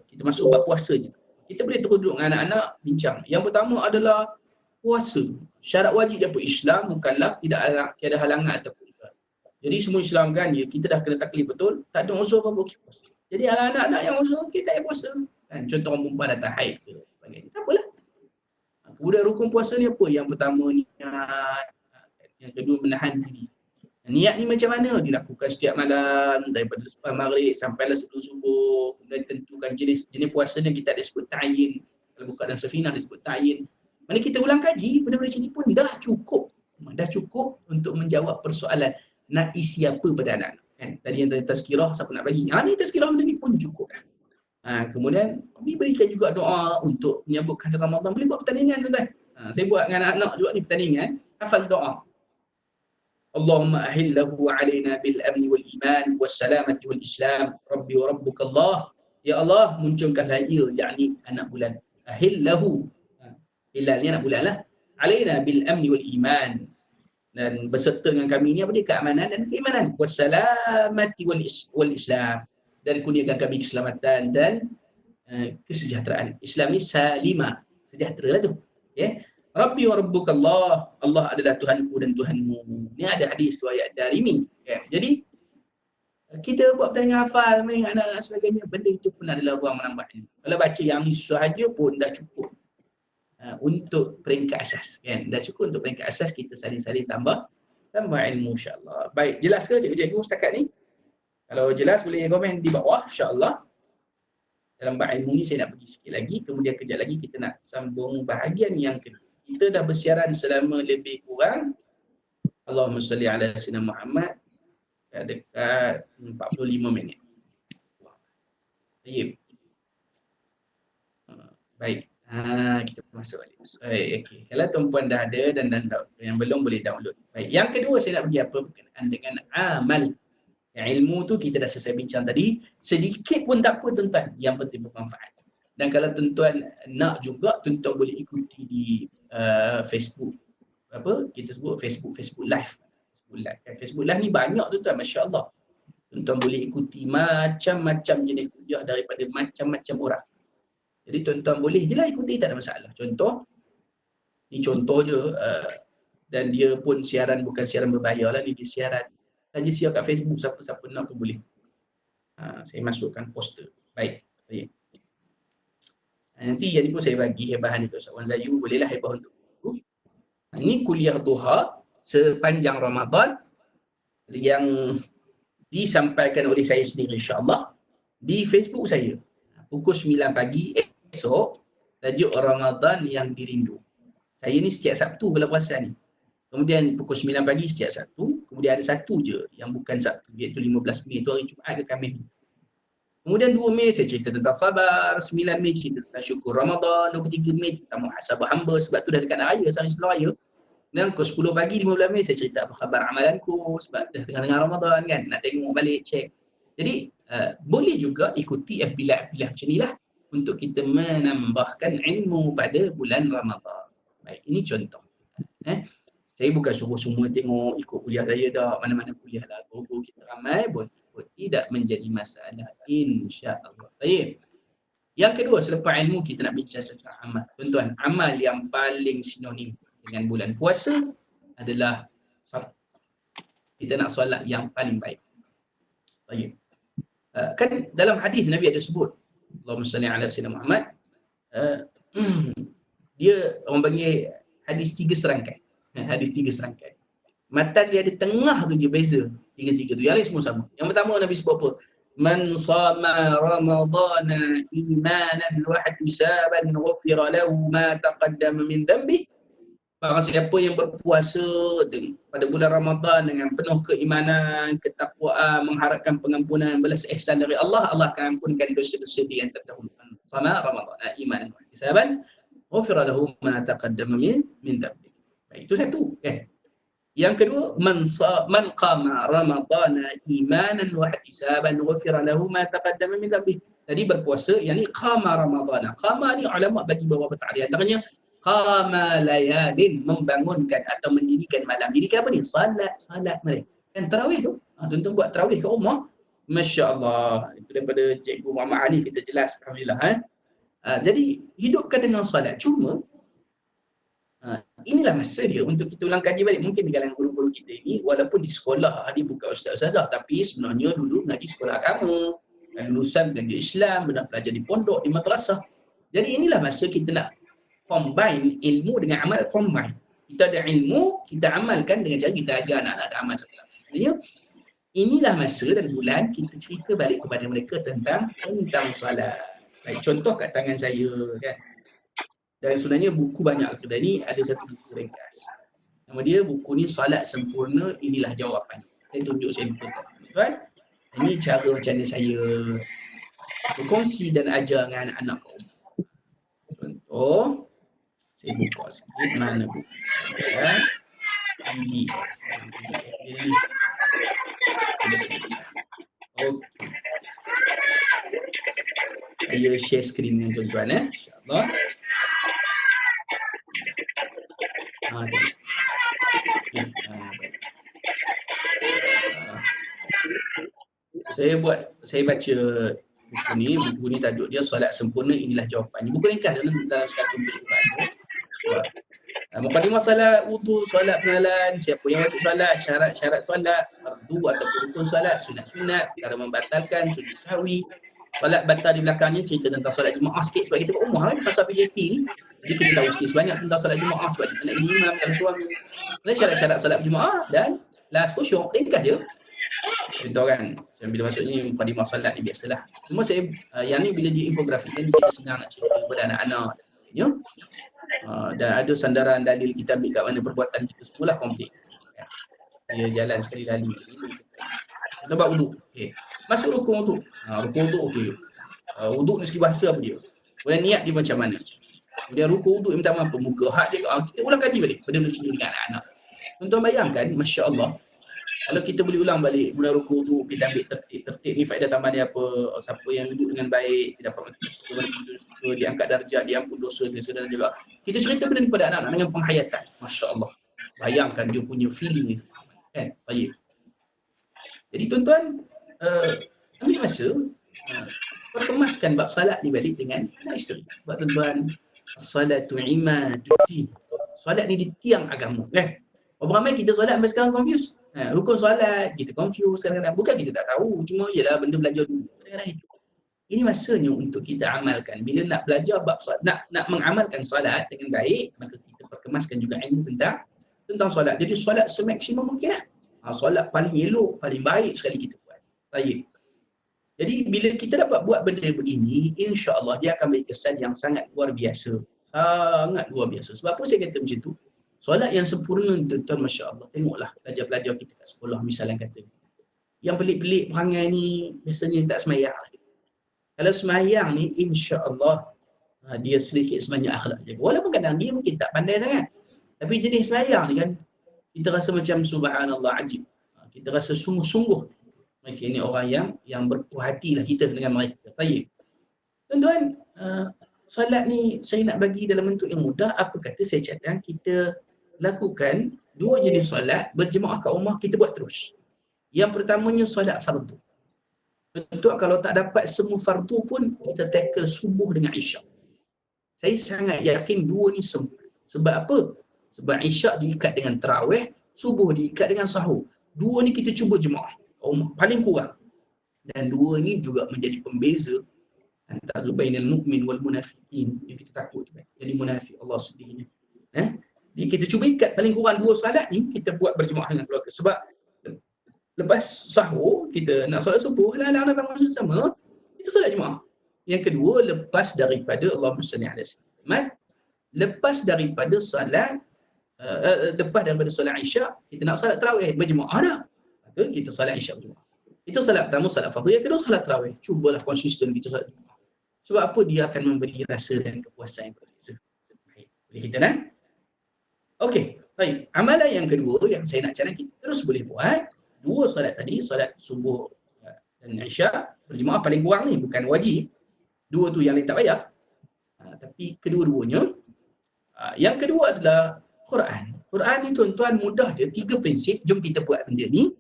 kita masuk bab puasa je. Kita boleh terus duduk dengan anak-anak bincang. Yang pertama adalah puasa. Syarat wajib dia apa? Islam, mukallaf, tiada halangan ataupun uzur. Jadi semua Islam kan, kita dah kena taklif betul, tak ada uzur apa-apa kita puasa. Jadi anak-anak yang uzur, kita tak puasa. Kan? Contoh orang perempuan datang haid ke sebagainya. Tak apalah. Kemudian rukun puasa ni apa? Yang pertama niat, yang kedua menahan diri. Niat ni macam mana? Dilakukan setiap malam daripada selepas maghrib sampailah sebelum subuh. Kemudian tentukan jenis puasa ni kita ada sebut ta'yin. Kalau buka dalam Safinah disebut ta'yin. Mana kita ulang kaji, benda-benda sini pun dah cukup. Dah cukup untuk menjawab persoalan nak isi apa pada anak-anak. Kan? Tadi yang tazkirah, siapa nak bagi? Ni tazkirah benda ni pun cukup dah. Kemudian diberikan juga doa untuk menyambutkan Ramadan. Boleh buat pertandingan tuan-tuan. Saya buat dengan anak-anak juga ni pertandingan. Hafal doa. Allahumma ahillahu alaina bil amni wal iman was salamati wal islam. Rabbi wa rabbuka Allah. Ya Allah, munculkanlah ia, yakni anak bulan. Ahillahu. Hilal ni anak bulan lah. Alaina bil amni wal iman. Dan berserta dengan kami ni apa dia? Keamanan dan keimanan. Was salamati wal islam. Dan kurniakan kami keselamatan dan kesejahteraan. Islam ni salimah, sejahtera lah tu. Okay? Rabbi wa rabbuka Allah. Allah adalah Tuhanku dan Tuhanmu. Ni ada hadis tu ayat Darimi. Okay? Jadi kita buat pertandingan hafal, main anak-anak sebagainya, benda itu pun adalah ruang menambah ilmu. Kalau baca yang ni sahaja pun dah cukup untuk peringkat asas. Kan? Dah cukup untuk peringkat asas, kita saling-saling tambah ilmu insya-Allah. Baik, jelas ke cikgu-cikgu setakat ni? Kalau jelas boleh komen di bawah, insya-Allah. Dalam bab ilmu ni saya nak pergi sikit lagi, kemudian kejap lagi kita nak sambung bahagian yang kedua. Kita dah bersiaran selama lebih kurang, Allahumma salli ala sayyidina Muhammad, dekat 45 minit. Baik. Baik. Kita masuk balik. Baik, okey. Kalau tuan-puan dah ada dan yang belum boleh download. Baik. Yang kedua saya nak pergi apa berkenaan dengan amal. Yang ilmu tu kita dah selesai bincang tadi, sedikit pun tak apa tuan-tuan, yang penting bermanfaat. Dan kalau tuan-tuan nak juga, tuan-tuan boleh ikuti di Facebook, apa kita sebut Facebook Live. Facebook Live ni banyak tuan-tuan, masya-Allah. Tuan-tuan boleh ikuti macam-macam jenis kuliah daripada macam-macam orang. Jadi tuan-tuan boleh je lah ikuti, tak ada masalah. Ni contoh je, dan dia pun siaran bukan siaran berbayar lah, dia siaran saja share kat Facebook, siapa-siapa nak pun boleh. Saya masukkan poster. Baik. Nanti yang ni pun saya bagi hebahan dekat Ustaz Wan Zayu, bolehlah hebah untuk guru. Ini kuliah duha sepanjang Ramadan yang disampaikan oleh saya sendiri insya-Allah di Facebook saya. Pukul 9 pagi esok, tajuk Ramadan yang dirindu. Saya ni setiap Sabtu kalau puasa ni. Kemudian pukul 9 pagi setiap Sabtu, kemudian ada satu je yang bukan Sabtu, iaitu 15 Mei, itu hari Jumaat ke Khamis. Kemudian 2 Mei saya cerita tentang sabar, 9 Mei cerita tentang syukur Ramadan, 23 Mei tentang muhasabah hamba, sebab tu dah dekat nak raya, sampai sebelum raya. Dan pukul 10 pagi 15 Mei saya cerita apa khabar amalanku, sebab dah tengah-tengah Ramadan kan, nak tengok balik, check. Jadi boleh juga ikuti FB Live macam ni lah, untuk kita menambahkan ilmu pada bulan Ramadan. Baik, ini contoh. Saya bukan suruh semua tengok ikut kuliah saya dah, mana-mana kuliah lah, guru kita ramai, boleh ikut, tidak menjadi masalah, insya-Allah. Baik. Yang kedua, selepas ilmu kita nak bincang tentang amal. Tuan-tuan, amal yang paling sinonim dengan bulan puasa adalah salat. Kita nak solat yang paling baik. Baik. Kan dalam hadis Nabi ada sebut, Allahumma salli ala sayyidina Muhammad, dia orang panggil hadis 3 serangkai. Hadis 3 serangkai. Matan dia ada tengah tu je beza. Tiga-tiga tu. Yang lain semua sama. Yang pertama Nabi sebut apa? Man sama Ramadana imanan wa ihtisaban ghufira lahu ma taqaddama min dhanbi. Barang siapa yang berpuasa pada bulan Ramadan dengan penuh keimanan, ketakwaan, mengharapkan pengampunan, balas ihsan dari Allah, Allah akan ampunkan dosa-dosa dia yang terdahulu. Sama Ramadan imanan wa ihtisaban ghufira lahu ma taqaddama min dhanbi. Itu satu. Yang kedua, man qama ramadana imanan wa ihtisaban ghufira lahu ma taqaddama min dhanbi. Jadi berpuasa, yang ni qama ramadana. Qama ni ulama bagi beberapa ta'rif. Antaranya qama layalin, membangunkan atau mendirikan malam. Dirikan apa ni? Salat malam. Kan tarawih tu. Tuan-tuan buat tarawih kat rumah. Masya-Allah. Itu daripada Cikgu Muhammad Ali kita jelas, alhamdulillah. Jadi hidupkan dengan salat. Cuma inilah masa dia untuk kita ulang kaji balik. Mungkin di kalangan guru-guru kita ini, walaupun di sekolah dia bukan ustaz-ustazah, tapi sebenarnya dulu ngaji sekolah agama, dan lulusan belajar Islam, benar belajar di pondok, di madrasah. Jadi inilah masa kita nak combine ilmu dengan amal, combine. Kita ada ilmu, kita amalkan dengan cara kita ajar anak-anak amal sama-sama. Jadi inilah masa dan bulan kita cerita balik kepada mereka tentang solat. Baik, contoh kat tangan saya kan. Dan sebenarnya buku banyak kedai ni, ada satu buku ringkas. Nama dia, buku ni Solat Sempurna, Inilah Jawapan. Saya tunjuk sampel tuan. Ini cara macam mana saya berkongsi dan ajar dengan anak-anak kaum. Contoh, saya buka sikit mana buku. Ini. Okey. Saya share screen dengan tuan-tuan insya-Allah. Saya baca buku ni tajuk dia Solat Sempurna, Inilah Jawapan. Buku ringkas dalam sekatung surat. Mukadimah solat, wudu, solat pengenalan, siapa yang wajib solat, syarat-syarat solat, fardu atau rukun solat, sunat-sunat, perkara membatalkan, sujud sahwi. Solat batal di belakangnya cerita tentang solat jemaah sikit sebab kita kat rumah kan pasal PJP ni. Jadi kita tahu sikit sebanyak tentang solat jemaah sebab kita nak jadi imam dan suami. Dan syarat-syarat solat jemaah dan last khusyuk, ringkas je. Contoh kan, bila masuknya mukadimah solat ni biasalah. Cuma saya yang ni bila dia infografikkan kita senang nak cerita kepada anak-anak dan sebagainya. Dan ada sandaran dalil kita ambil kat mana perbuatan kita semualah komplit. Dia jalan sekali lalu macam ni. Kita buat wuduk. Okey. Masuk rukun wuduk. Rukun wuduk okey. Wuduk ni segi bahasa apa dia? Kemudian niat dia macam mana? Kemudian rukun wuduk yang pertama apa? Muka hak dia. Kita ulang kaji balik benda macam ni dengan anak-anak. Tuan-tuan bayangkan, masya-Allah. Kalau kita boleh ulang balik mula rukun wuduk, kita ambil tertib ni faedah tambahan dia apa? Siapa yang duduk dengan baik, dia dapat masuk dia angkat darjat, dia ampun dosa dia dan juga. Kita cerita benda ni kepada anak-anak dengan penghayatan. Masya-Allah. Bayangkan dia punya feeling itu. Kan? Baik. Jadi tuan-tuan, ambil masa, uh, perkemaskan bab salat ni balik dengan anak isteri. Sebab tuan-tuan, as-salatu imaduddin. Solat ni di tiang agama, kan? Berapa ramai kita solat sampai sekarang confuse. Rukun solat kita confuse kadang-kadang. Bukan kita tak tahu, cuma ialah benda belajar dulu. Kadang-kadang itu. Ini masanya untuk kita amalkan. Bila nak belajar bab solat, nak mengamalkan solat dengan baik, maka kita perkemaskan juga ilmu tentang solat. Jadi solat semaksimum mungkin lah. Solat paling elok, paling baik sekali kita buat. Baik. Jadi bila kita dapat buat benda begini, insya-Allah dia akan beri kesan yang sangat luar biasa. Sangat luar biasa. Sebab apa saya kata macam tu? Solat yang sempurna tuan-tuan, masya-Allah. Tengoklah pelajar-pelajar kita kat sekolah misalnya kata. Yang pelik-pelik perangai ni biasanya tak semayang. Kalau semayang ni insya-Allah dia sedikit sebanyak akhlak je. Walaupun kadang dia mungkin tak pandai sangat. Tapi jenis semayang ni kan kita rasa macam subhanallah ajib. Kita rasa sungguh-sungguh. Okey, ini orang yang berpuas hatilah kita dengan mereka. Baik. Tuan-tuan, solat ni saya nak bagi dalam bentuk yang mudah. Apa kata saya cadang kita lakukan dua jenis solat berjemaah kat rumah, kita buat terus. Yang pertamanya solat fardu. Tuan-tuan kalau tak dapat semua fardu pun kita tackle subuh dengan isyak. Saya sangat yakin dua ni sempurna. Sebab apa? Sebab isyak diikat dengan tarawih, subuh diikat dengan sahur. Dua ni kita cuba jemaah. Paling kurang. Dan dua ni juga menjadi pembeza antara bainal mu'min wal munafiqin. Yang kita takut jadi munafik, Allah sedihnya. Jadi kita cuba ikat paling kurang dua salat ni kita buat berjemaah dengan keluarga. Sebab lepas sahur kita nak solat subuh, anak-anak bangun sama, kita solat jemaah. Yang kedua, lepas daripada Allahumma salli ala sayyidina, lepas daripada solat isyak, kita nak solat tarawih berjemaah dah. Maka kita solat isyak berjemaah. Itu solat pertama, solat fardu. Yang kedua, solat tarawih. Cubalah konsisten kita solat jemaah. Sebab apa? Dia akan memberi rasa dan kepuasan yang berbeza. Baik, boleh kita nak? Okey, baik. Amalan yang kedua yang saya nak cadang, kita terus boleh buat dua solat tadi, solat subuh dan isyak berjemaah paling kurang ni, bukan wajib. Dua tu yang lain tak payah. Tapi kedua-duanya. Yang kedua adalah Quran. Quran ni tuan-tuan mudah je, 3 prinsip. Jom kita buat benda ni.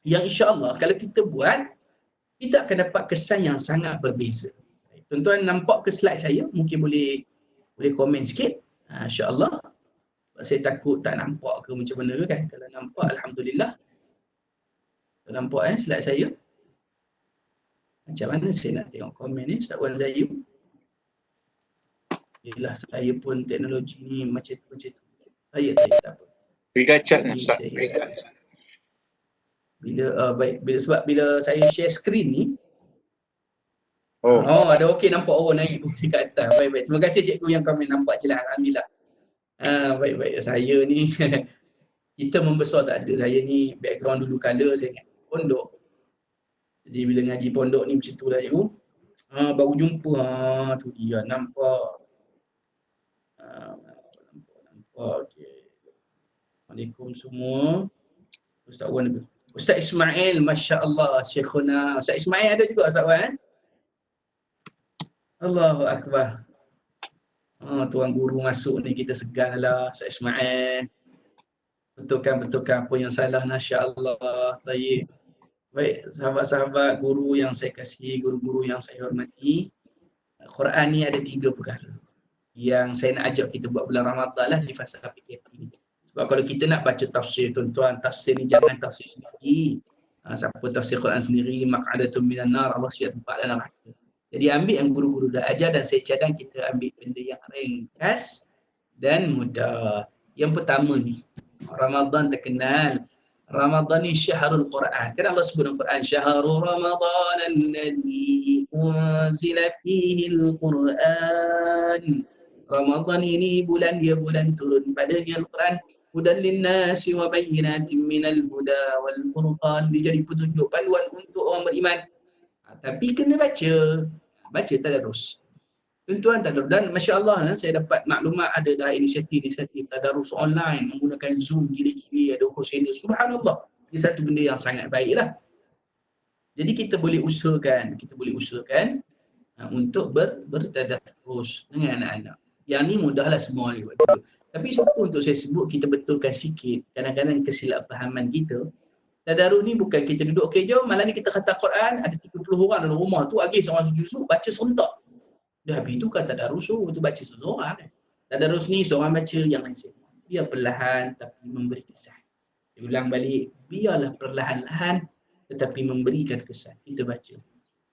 Yang insya-Allah kalau kita buat, kita akan dapat kesan yang sangat berbeza. Tuan-tuan nampak ke slide saya? Mungkin boleh komen sikit. Insya-Allah. Saya takut tak nampak ke macam mana kan. Kalau nampak, alhamdulillah. Kalau nampak slide saya. Macam mana saya nak tengok komen ni, Ustaz Wan Zayu? Yelah, saya pun teknologi ni macam tu. Saya tak apa. Beri kacat ni, Ustaz. Sebab bila saya share screen ni, ada okey, nampak naik kat atas. Baik. Terima kasih cikgu yang komen, nampak je lah. Alhamdulillah. Baik. Saya ni, kita membesar tak ada. Saya ni background dulu kala, saya ingat pondok. Jadi bila ngaji pondok ni macam tu lah cikgu. Baru jumpa, tu dia, nampak. Okey. Assalamualaikum semua. Ustaz Ismail, masya-Allah, Syekhuna. Ustaz Ismail ada juga Ustaz Wan. Allahu akbar. Tuan guru masuk ni kita segan lah, Ustaz Ismail. Betulkan apa yang salah, masya-Allah. Baik, sahabat-sahabat guru yang saya kasihi, guru-guru yang saya hormati. Quran ni ada 3 perkara yang saya nak ajak kita buat bulan Ramadan lah di fasa PKP ni. Sebab kalau kita nak baca tafsir, tuan-tuan, tafsir ni jangan tafsir sendiri. Siapa tafsir Quran sendiri, maq'adatun minan nar, Allah siap tempat dalam neraka. Jadi ambil yang guru-guru dah ajar, dan saya cadang kita ambil benda yang ringkas dan mudah. Yang pertama ni, Ramadan terkenal. Ramadan ni syahrul Quran. Kan Allah sebut dalam Quran, syahrul Ramadan alladhi unzila fihi al-Quran. Ramadan ini bulan turun padanya Al-Quran. Hudan linnasi wa bayyinatin minal huda wal furqan. Dia jadi petunjuk, panduan untuk orang beriman. Tapi kena baca tak ada terus. Tuan-tuan tadarus. Dan masya-Allah, saya dapat maklumat ada dah inisiatif tadarus online menggunakan Zoom gila-gila, ada Husaini. Subhanallah. Ini satu benda yang sangat baiklah. Jadi kita boleh usahakan untuk bertadarus dengan anak-anak. Yang ni mudahlah semua ni. Tapi untuk saya sebut, kita betulkan sikit. Kadang-kadang kesilapfahaman kita, Tadarus ni bukan kita duduk, okey jom malam ni kita khatam Quran, ada 30 orang dalam rumah tu, agih seorang juzuk, baca serentak. Dah habis tu kan tadarus tu baca seorang kan. Tadarus ni seorang baca, yang lain saya. Biar perlahan tapi memberi kesan. Dia ulang balik, biarlah perlahan-lahan tetapi memberikan kesan. Kita baca.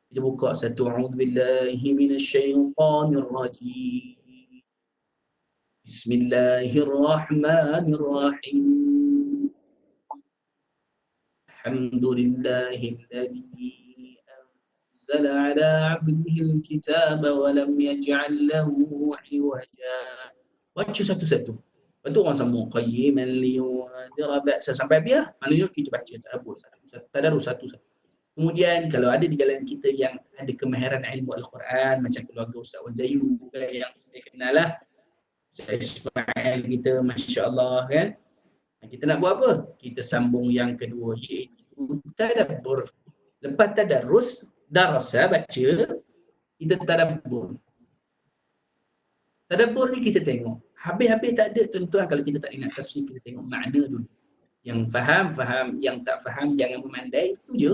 Kita buka satu, a'udzubillahi minasyaitanirrajim. Bismillahirrahmanirrahim. Alhamdulillahilladzi anzala ala 'abdihi al-kitaba wa lam yaj'al lahu 'iwaja. Baca satu-satu. Lepas tu orang sambung qayyiman liyunzira ba'sa sampai habis lah. Maknanya kita baca tadarus satu-satu. Kemudian kalau ada di kalangan kita yang ada kemahiran ilmu Al-Quran macam keluarga Ustaz Wan Zayu yang saya kenal lah, Ustaz Ismail kita, masya-Allah kan. Kita nak buat apa? Kita sambung yang kedua, iaitu tadabbur. Lepas tadarus, darasa baca, kita tadabbur. Tadabbur ni kita tengok. Habis-habis tak ada tuan-tuan, kalau kita tak ingat tafsir, kita tengok makna dulu. Yang faham, faham. Yang tak faham, jangan memandai. Itu je.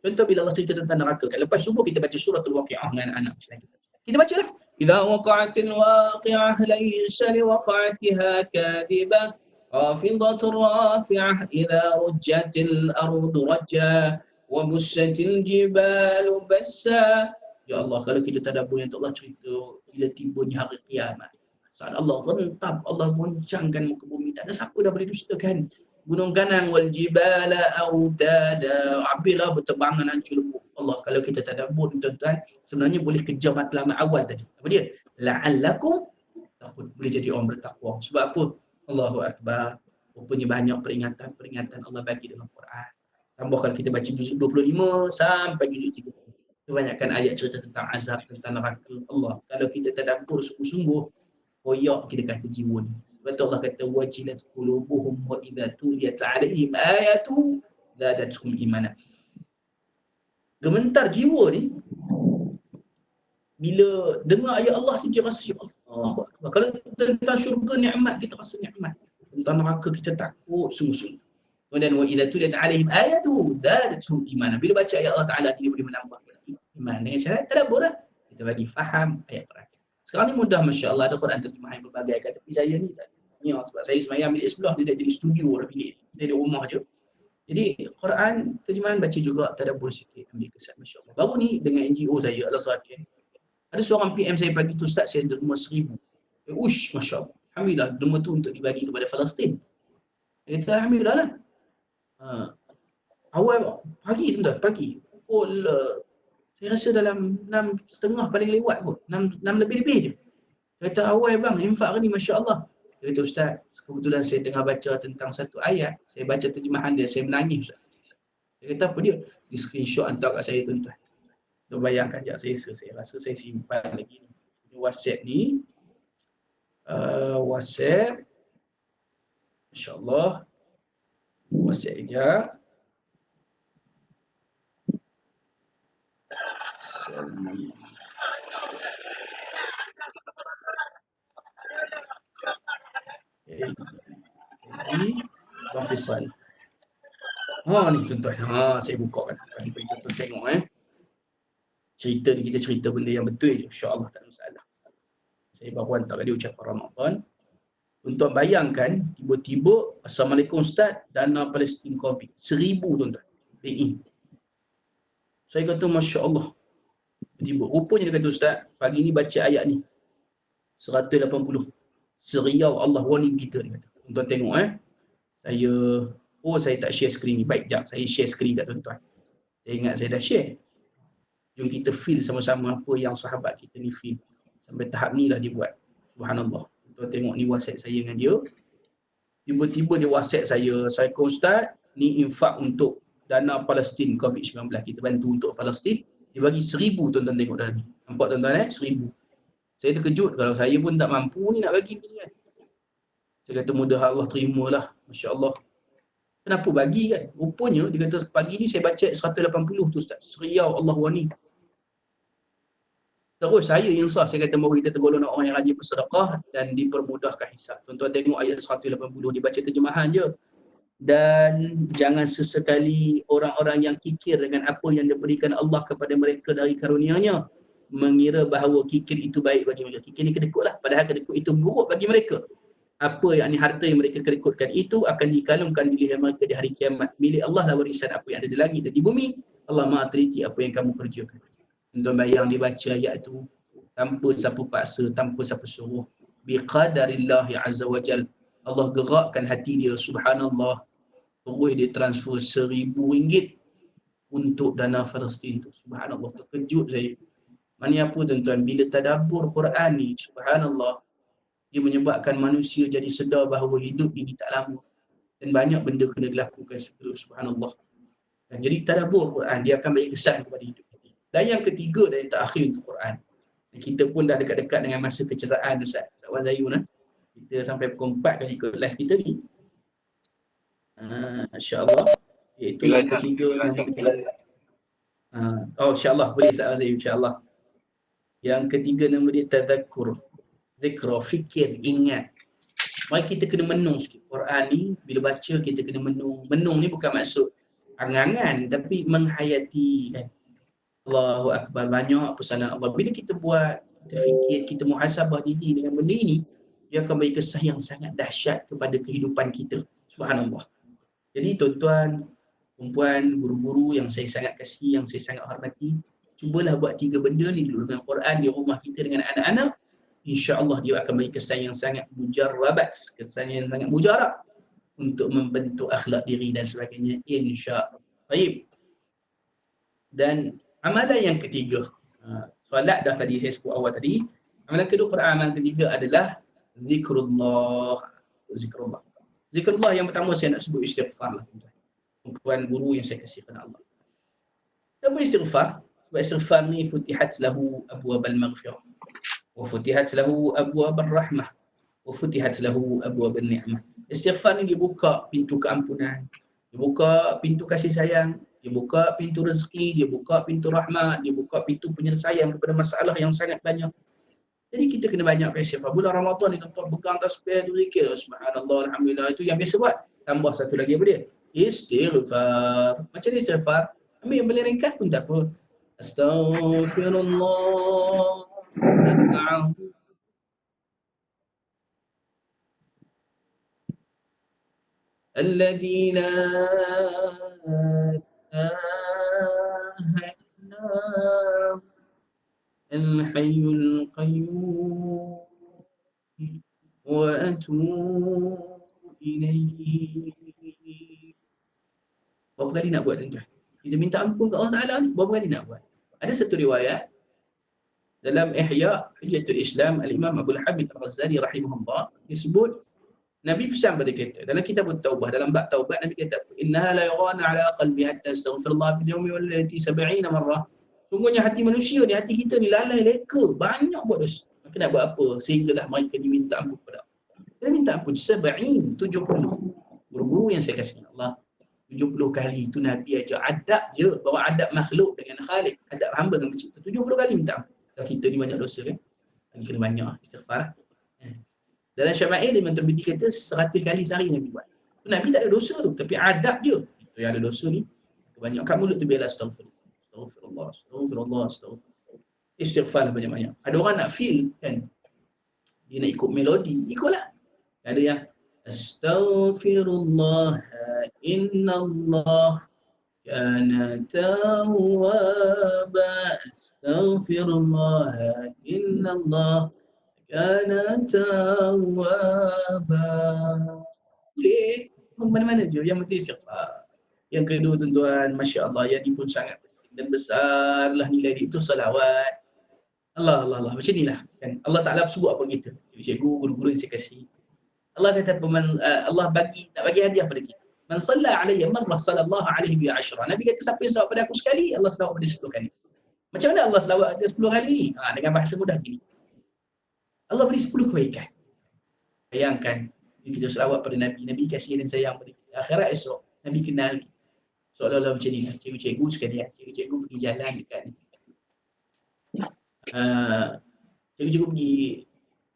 Contoh bila Allah cerita tentang neraka. Lepas subuh kita baca suratul Waqi'ah dengan anak kita bacalah. Idza waqa'atil waqi'ah laysa liwaqa'atiha kadhibah. Khafidatur rafi'ah idza rujjatil ardu rajja wa bussatil jibalu bassa. Ya Allah, kalau kita tadabbur yang Allah cerita bila tibanya hari kiamat. Saat Allah rentap, Allah goncangkan muka bumi, tak ada siapa dah boleh dustakan. Gunung Kanang wal jibala autada, apilah berterbangan hancur lebur. Allah, kalau kita tadabbur tuan-tuan, sebenarnya boleh kejar matlamat awal tadi. Apa dia? La'allakum takut, boleh jadi orang bertakwa. Sebab apa? Allahu Akbar. Rupanya banyak peringatan Allah bagi dalam Quran. Tambah kalau kita baca juzuk 25 sampai juzuk 30. Kebanyakan ayat cerita tentang azab, tentang neraka Allah. Kalau kita tadabbur sungguh-sungguh, koyak kita kata jiwa ni. Sebab tu Allah kata wajilat qulubuhum wa idza tuliyat 'alaihim ayatu zadatuhum imana. Gementar jiwa ni bila dengar ayat Allah tu dia rasa ya Allah. Kalau tentang syurga nikmat kita rasa nikmat. Tentang neraka kita takut sungguh-sungguh. Kemudian wa idza tuliyat 'alaihim ayatu zadatuhum imana. Bila baca ayat Allah Taala dia boleh menambah iman. Dengan syarat tadabbur lah. Kita bagi faham ayat Quran. Sekarang ni mudah, masya-Allah, ada Quran terjemahan berbagai kat tepi saya ni. Ya, sebab saya semayang bilik sebelah, dia dah jadi studio dah bilik. Dia di rumah je. Jadi Quran terjemahan baca juga, tadabbur sikit, ambil kesan, masya-Allah. Baru ni dengan NGO saya, Al-Azhar, ada seorang PM saya pagi tu, Ustaz, saya derma 1000. Masya-Allah. Alhamdulillah, derma tu untuk dibagi kepada Palestin. Dia kata, Alhamdulillah lah. Awal pagi tuan-tuan, pagi. Pukul saya rasa dalam 6.30 paling lewat kot. 6 lebih-lebih je. Dia kata, awal bang, infak hari ni, masya-Allah. Dia kata, Ustaz, kebetulan saya tengah baca tentang satu ayat. Saya baca terjemahan dia, saya menangis, Ustaz. Dia kata, apa dia? Dia screenshot hantar kat saya, tuan-tuan. Tuan bayangkan sekejap, saya rasa saya simpan lagi ni. WhatsApp ni. WhatsApp. Masya-Allah. WhatsApp sekejap. Jadi, Bang Faisal. Ni tuan-tuan. Saya buka kat tadi bagi tuan-tuan tengok Cerita ni kita cerita benda yang betul je. Insya-Allah tak ada masalah. Saya baru hantar tadi ucapan Ramadan. Tuan-tuan bayangkan tiba-tiba Assalamualaikum Ustaz, dana Palestin COVID 1000 tuan-tuan. Saya kata masya-Allah. Tiba rupanya dia kata, Ustaz, pagi ni baca ayat ni 180. Seriau Allah warning kita, dia kata. Tuan-tuan tengok saya tak share skrin ni. Baik, jap saya share skrin kat tuan-tuan. Saya ingat saya dah share. Jom kita feel sama-sama apa yang sahabat kita ni feel. Sampai tahap ni lah dia buat. Subhanallah. Tuan tengok ni WhatsApp saya dengan dia. Tiba-tiba dia WhatsApp saya, Assalamualaikum Ustaz, ni infak untuk dana Palestin COVID-19. Kita bantu untuk Palestin. Dia bagi 1000, tuan-tuan tengok dalam ni. Nampak tuan-tuan 1000. Saya terkejut, kalau saya pun tak mampu ni nak bagi ni kan. Saya kata mudah Allah terimalah. Masya-Allah. Kenapa bagi kan? Rupanya dia kata pagi ni saya baca 180 tu Ustaz. Seriau Allah warning. Terus saya insaf, saya kata mari kita tergolong orang yang rajin bersedekah dan dipermudahkan hisab. Tuan-tuan tengok ayat 180, dia baca terjemahan je. dan jangan sesekali orang-orang yang kikir dengan apa yang diberikan Allah kepada mereka dari karunia-Nya mengira bahawa kikir itu baik bagi mereka. Kikir ni kedekut lah, padahal kedekut itu buruk bagi mereka. Apa yang harta yang mereka kedekutkan itu akan dikalungkan di leher mereka di hari kiamat. Milik Allah lah warisan apa yang ada di langit dan di bumi. Allah Maha teliti apa yang kamu kerjakan. Tuan bayang dibaca ayat itu tanpa siapa paksa, tanpa siapa suruh. Biqadarillahi azza wa jal. Allah gerakkan hati dia, subhanallah. Terus dia transfer RM1,000 untuk dana Palestin tu. Subhanallah, terkejut saya. Mana apa tuan-tuan, bila tadabbur Quran ni, subhanallah, dia menyebabkan manusia jadi sedar bahawa hidup ini tak lama. Dan banyak benda kena dilakukan sebelum, subhanallah. Dan jadi tadabbur Quran, dia akan bagi kesan kepada hidup kita. Dan yang ketiga dan yang terakhir untuk Quran. Dan kita pun dah dekat-dekat dengan masa kecerahan Ustaz Wan Zayun. Kita sampai pukul 4 kali ikut live kita ni. InsyaAllah. Iaitu yang ketiga dan yang ketiga. Oh insyaAllah, boleh Ustaz Azim, insyaAllah. Yang ketiga nama dia tadhakkur. Zikra, fikir, ingat. Mari kita kena menung sikit. Quran ni, bila baca kita kena menung. Menung ni bukan maksud angan-angan, tapi menghayati kan. Allahu Akbar, banyak pesanan Allah. Bila kita buat, kita fikir, kita muhasabah diri dengan benda ini, dia akan beri kesan yang sangat dahsyat kepada kehidupan kita. Subhanallah. Jadi tuan-tuan, perempuan, guru-guru yang saya sangat kasihi, yang saya sangat hormati, cubalah buat 3 benda ni dulu dengan Quran di rumah kita dengan anak-anak. InsyaAllah dia akan beri kesan yang sangat mujarrabat, kesan yang sangat mujarab untuk membentuk akhlak diri dan sebagainya, insyaAllah. Baik. Dan amalan yang ketiga, solat dah tadi saya sebut awal tadi. Amalan kedua Quran, amalan ketiga adalah zikrullah. Zikrullah. Zikrullah yang pertama saya nak sebut istighfar lah. Perempuan guru yang saya kasihkan Allah. Kenapa istighfar? Sebab istighfar ni futihat lahu abwabal maghfirah. Wa futihat lahu abwabal rahmah. Wa futihat lahu abwabal ni'mah. Istighfar ni dia buka pintu keampunan. Dia buka pintu kasih sayang. Dia buka pintu rezeki. Dia buka pintu rahmat. Dia buka pintu penyelesaian kepada masalah yang sangat banyak. Jadi kita kena banyak istighfar. Bulan Ramadan ni tuan-tuan pegang tasbih tu zikir. Subhanallah, alhamdulillah. Itu yang biasa buat. Tambah satu lagi apa dia? Istighfar. Macam ni istighfar. Ambil yang paling ringkas pun tak apa. Astaghfirullah. الذي لا الحي القيوم وأتوب إليه. Berapa kali nak buat tuan-tuan? Kita minta ampun ke Allah Ta'ala ni, berapa kali nak buat? Ada satu riwayat dalam Ihya Hujjatul Islam, Al-Imam Abdul Hamid Al-Ghazali rahimahullah, disebut Nabi pesan pada kita dalam kitab Taubah, dalam bab taubat, Nabi kata, innaha la yughana ala qalbi hatta astaghfirullah fil yawmi wal lailati 70 marrah. Sungguhnya hati manusia ni, hati kita ni lalai leka, banyak buat dosa. Maka nak buat apa? Sehinggalah mereka diminta ampun kepada Allah. Dia minta ampun 70. Guru-guru yang saya kasih Allah, 70 kali itu Nabi aja adab je, bawa adab makhluk dengan Khalik, adab hamba dengan pencipta. 70 kali minta ampun. Kalau kita ni banyak dosa kan? Kena banyak istighfar. Dalam Syama'il Imam Tirmidzi kata 100 kali sehari Nabi buat. Nabi tak ada dosa tu, tapi adab je. Itu yang ada dosa ni, kebanyakan mulut tu biarlah astaghfirullah. Astaghfirullah, astaghfirullah, astaghfirullah. Istighfar banyak-banyak. Ada orang nak feel kan, dia nak ikut melodi, ikutlah. Ada yang astaghfirullah innallah kana tawwaba, astaghfirullah innallah kana tawwaba. Boleh mana-mana je, yang penting istighfar. Yang kedua tuan-tuan, masya-Allah, yang ini pun sangat penting dan besarlah nilai dia, itu salawat. Allah macam inilah kan. Allah Taala sebut apa kita? Cikgu, guru-guru yang saya kasih. Allah kata Allah nak bagi hadiah pada kita. Man salla alayya marrah sallallahu alaihi bi 10. Nabi kata siapa yang selawat pada aku sekali, Allah selawat pada 10 kali. Macam mana Allah selawat pada 10 kali ni? Dengan bahasa mudah gini. Allah beri 10 kebaikan. Bayangkan, kita selawat pada Nabi, Nabi kasih dan sayang pada kita. Akhirat esok, Nabi kenal kita. Seolah-olah macam ni, cikgu-cikgu sekalian, cikgu-cikgu pergi jalan dekat ni. Cikgu-cikgu pergi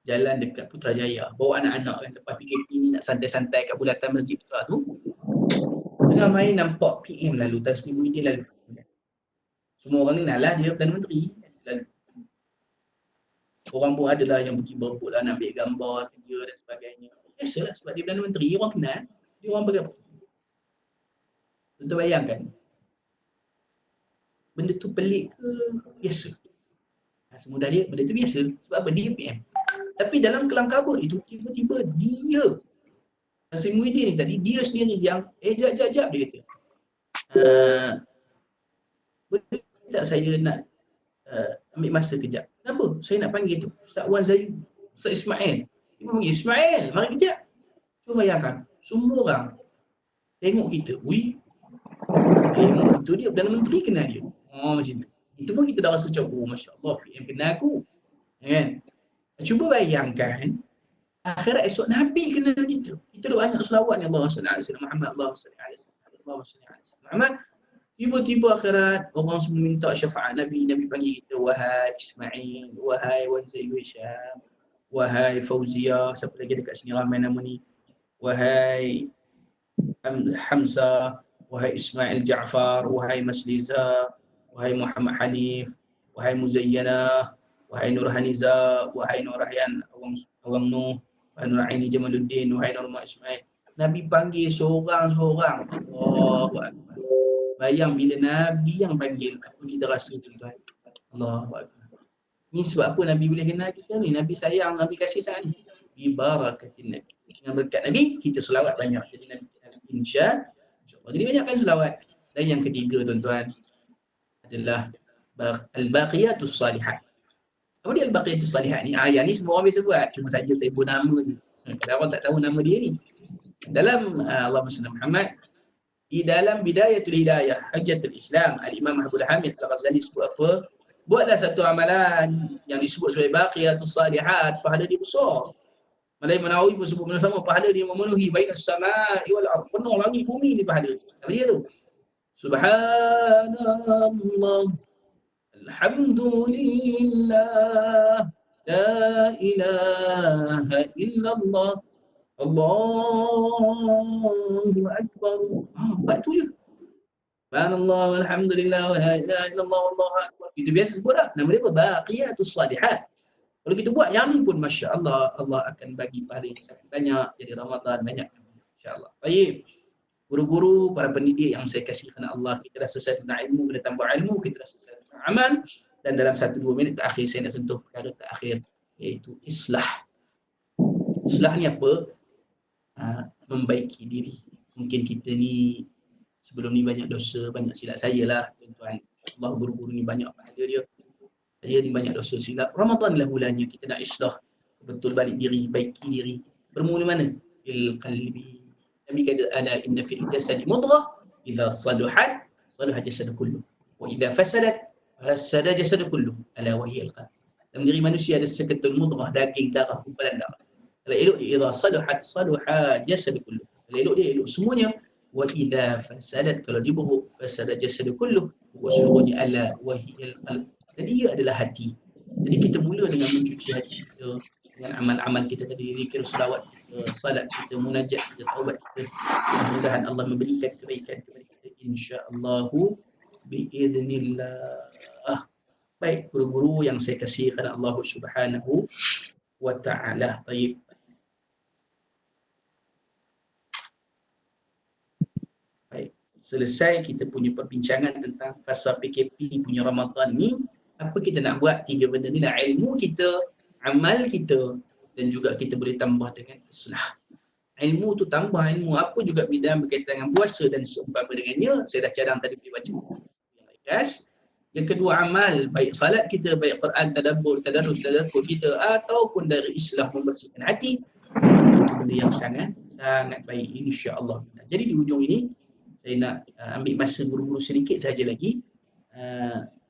jalan dekat Putrajaya, bawa anak-anak kan, lepas pergi ini nak santai-santai kat bulatan masjid Putra tu. Tengah main nampak PM lalu, Tan Sri Muhyiddin lalu. Semua orang kenal lah dia Perdana Menteri. Lalu. Orang pun adalah yang pergi berebut lah nak ambil gambar dia dan sebagainya. Biasalah sebab dia Perdana Menteri, orang kenal. Dia orang pakai apa? Tuan bayangkan. Benda tu pelik ke biasa? Semudah dia, benda tu biasa. Sebab apa? Dia PM. Tapi dalam kelam kabut itu, tiba-tiba dia, Tan Sri Muhyiddin ni tadi, dia sendiri yang, jap, dia kata. Boleh tak saya nak ambil masa kejap? Kenapa? Saya nak panggil tu. Ustaz Wan Zayu, Ustaz Ismail. Dia panggil, Ismail, mari kejap. Cuba bayangkan, semua orang tengok kita. Tengok itu dia, Perdana Menteri kenal dia. Macam tu. Itu pun kita dah rasa macam, Masya Allah, PM kenal aku. Kan? Cuba bayangkan, akhirat esok Nabi kenal kita. Kita dah banyak selawat ni, Allahumma salli ala sayyidina Muhammad, Allahumma salli ala sayyidina Muhammad. Tiba-tiba akhirat, orang semua minta syafaat Nabi. Nabi panggil kita, wahai Ismail, wahai Wan Zayu Hisham, wahai Fauzia, siapa lagi dekat sini ramai nama ni, wahai Hamzah, wahai Ismail Ja'far, wahai Masliza, wahai Muhammad Hanif, wahai Muzayyanah, wahai Nur Haniza, wahai Nur Rahyan Awang Nuh, wahai Nur Aini Jamaluddin, wahai Nur Mak Ismail. Nabi panggil seorang-seorang. Allahu Akbar. Bayang bila Nabi yang panggil, apa kita rasa tuan-tuan? Allahu Akbar. Ni sebab apa Nabi boleh kenal kita ni? Nabi sayang, Nabi kasih sangat ni. Bi barakatin Nabi. Dengan berkat Nabi, kita selawat banyak. Jadi Nabi insya-Allah. Jadi banyakkan selawat. Dan yang ketiga tuan-tuan adalah al-baqiyatus salihat. Apa dia al-baqiyatus salihat ni? Yang ni semua orang biasa buat. Cuma saja saya sebut nama je. Kadang orang tak tahu nama dia ni. Dalam Allahumma salli Muhammad, di dalam Bidayatul Hidayah Hujjatul Islam, Al-Imam Abdul Hamid Al-Ghazali sebut apa? Buatlah satu amalan yang disebut sebagai baqiyatus salihat, pahala dia besar. Malai Manawi pun sebut benda sama, pahala dia memenuhi bainas samai wal ardh, penuh langit bumi ni pahala. Apa dia tu? Subhanallah, alhamdulillah, la ilaha illallah, Allahu Akbar. Buat tu je. Subhanallah, alhamdulillah, wa la ilaha illallah, Allahu Akbar. Itu biasa sebut dah. Nama dia apa? Baqiyatus salihat. Kalau kita buat yang ni pun, Masya Allah, Allah akan bagi pahala yang sangat banyak. Jadi Ramadan banyak. InsyaAllah. Baik. Guru-guru, para pendidik yang saya kasih kerana Allah, kita dah selesai tentang ilmu, kita tambah ilmu, kita dah selesai tentang amal. Dan dalam 1-2 minit terakhir, saya nak sentuh perkara terakhir, iaitu islah. Islah ni apa? Membaiki diri. Mungkin kita ni sebelum ni banyak dosa, banyak silap saya lah tuan-tuan. Allah guru-guru ni banyak pahala dia. Saya ni banyak dosa silap. Ramadan lah bulannya kita nak islah, betul balik diri, baiki diri. Bermula mana? Bil qalbi. Nabi kata ala inna fil jasadi mudghah idza saluhat salaha jasadu kullu wa idza fasadat fasada jasadu kullu ala wa hiya al-qalb. Dalam diri manusia ada seketul mudghah, daging, darah, gumpalan darah. Kalau elok dia, idza saluhat saluha jasadu kullu. Kalau elok dia, elok semuanya. Wa idza fasadat, kalau dia buruk, fasada jasadu kullu wa seluruhnya ala wa hiya al-qalb. Dan ia adalah hati. Jadi kita mula dengan mencuci hati kita dengan amal-amal kita tadi, zikir, selawat kita, salat kita, munajat kita, taubat kita. Mudah-mudahan Allah memberikan kebaikan kepada kita, insya-Allah biiznillah. Baik guru-guru yang saya kasih kerana Allah Subhanahu wa taala. Baik. Selesai kita punya perbincangan tentang fasa PKP punya Ramadan ni, apa kita nak buat? 3 benda ni lah, ilmu kita, amal kita, dan juga kita boleh tambah dengan islah. Ilmu tu tambah ilmu apa juga bidang berkaitan dengan puasa dan seumpama dengannya. Saya dah cadang tadi boleh baca yang ringkas. Yang kedua amal, baik salat kita, baik Quran, tadabbur, tadarus, tadabbur kita, ataupun dari islah membersihkan hati. Itu benda yang sangat baik, insya-Allah. Jadi di ujung ini saya nak ambil masa guru-guru sedikit saja lagi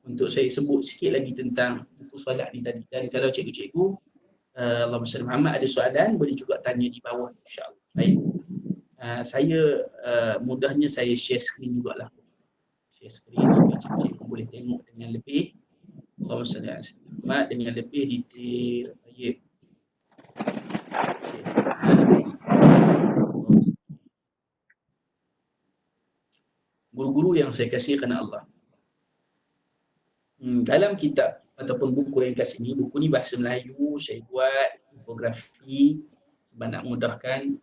untuk saya sebut sikit lagi tentang buku solat ni tadi. Dan kalau cikgu-cikgu Allahumma salli Muhammad ada soalan, boleh juga tanya di bawah, insya-Allah. Baik. Saya mudahnya saya share screen jugalah. Share screen supaya cikgu-cikgu boleh tengok dengan lebih, Allahumma salli Muhammad, dengan lebih detail. Baik. guru-guru yang saya kasih kerana Allah. Dalam kitab ataupun buku ringkas ini, buku ni bahasa Melayu, saya buat infografi sebab nak mudahkan.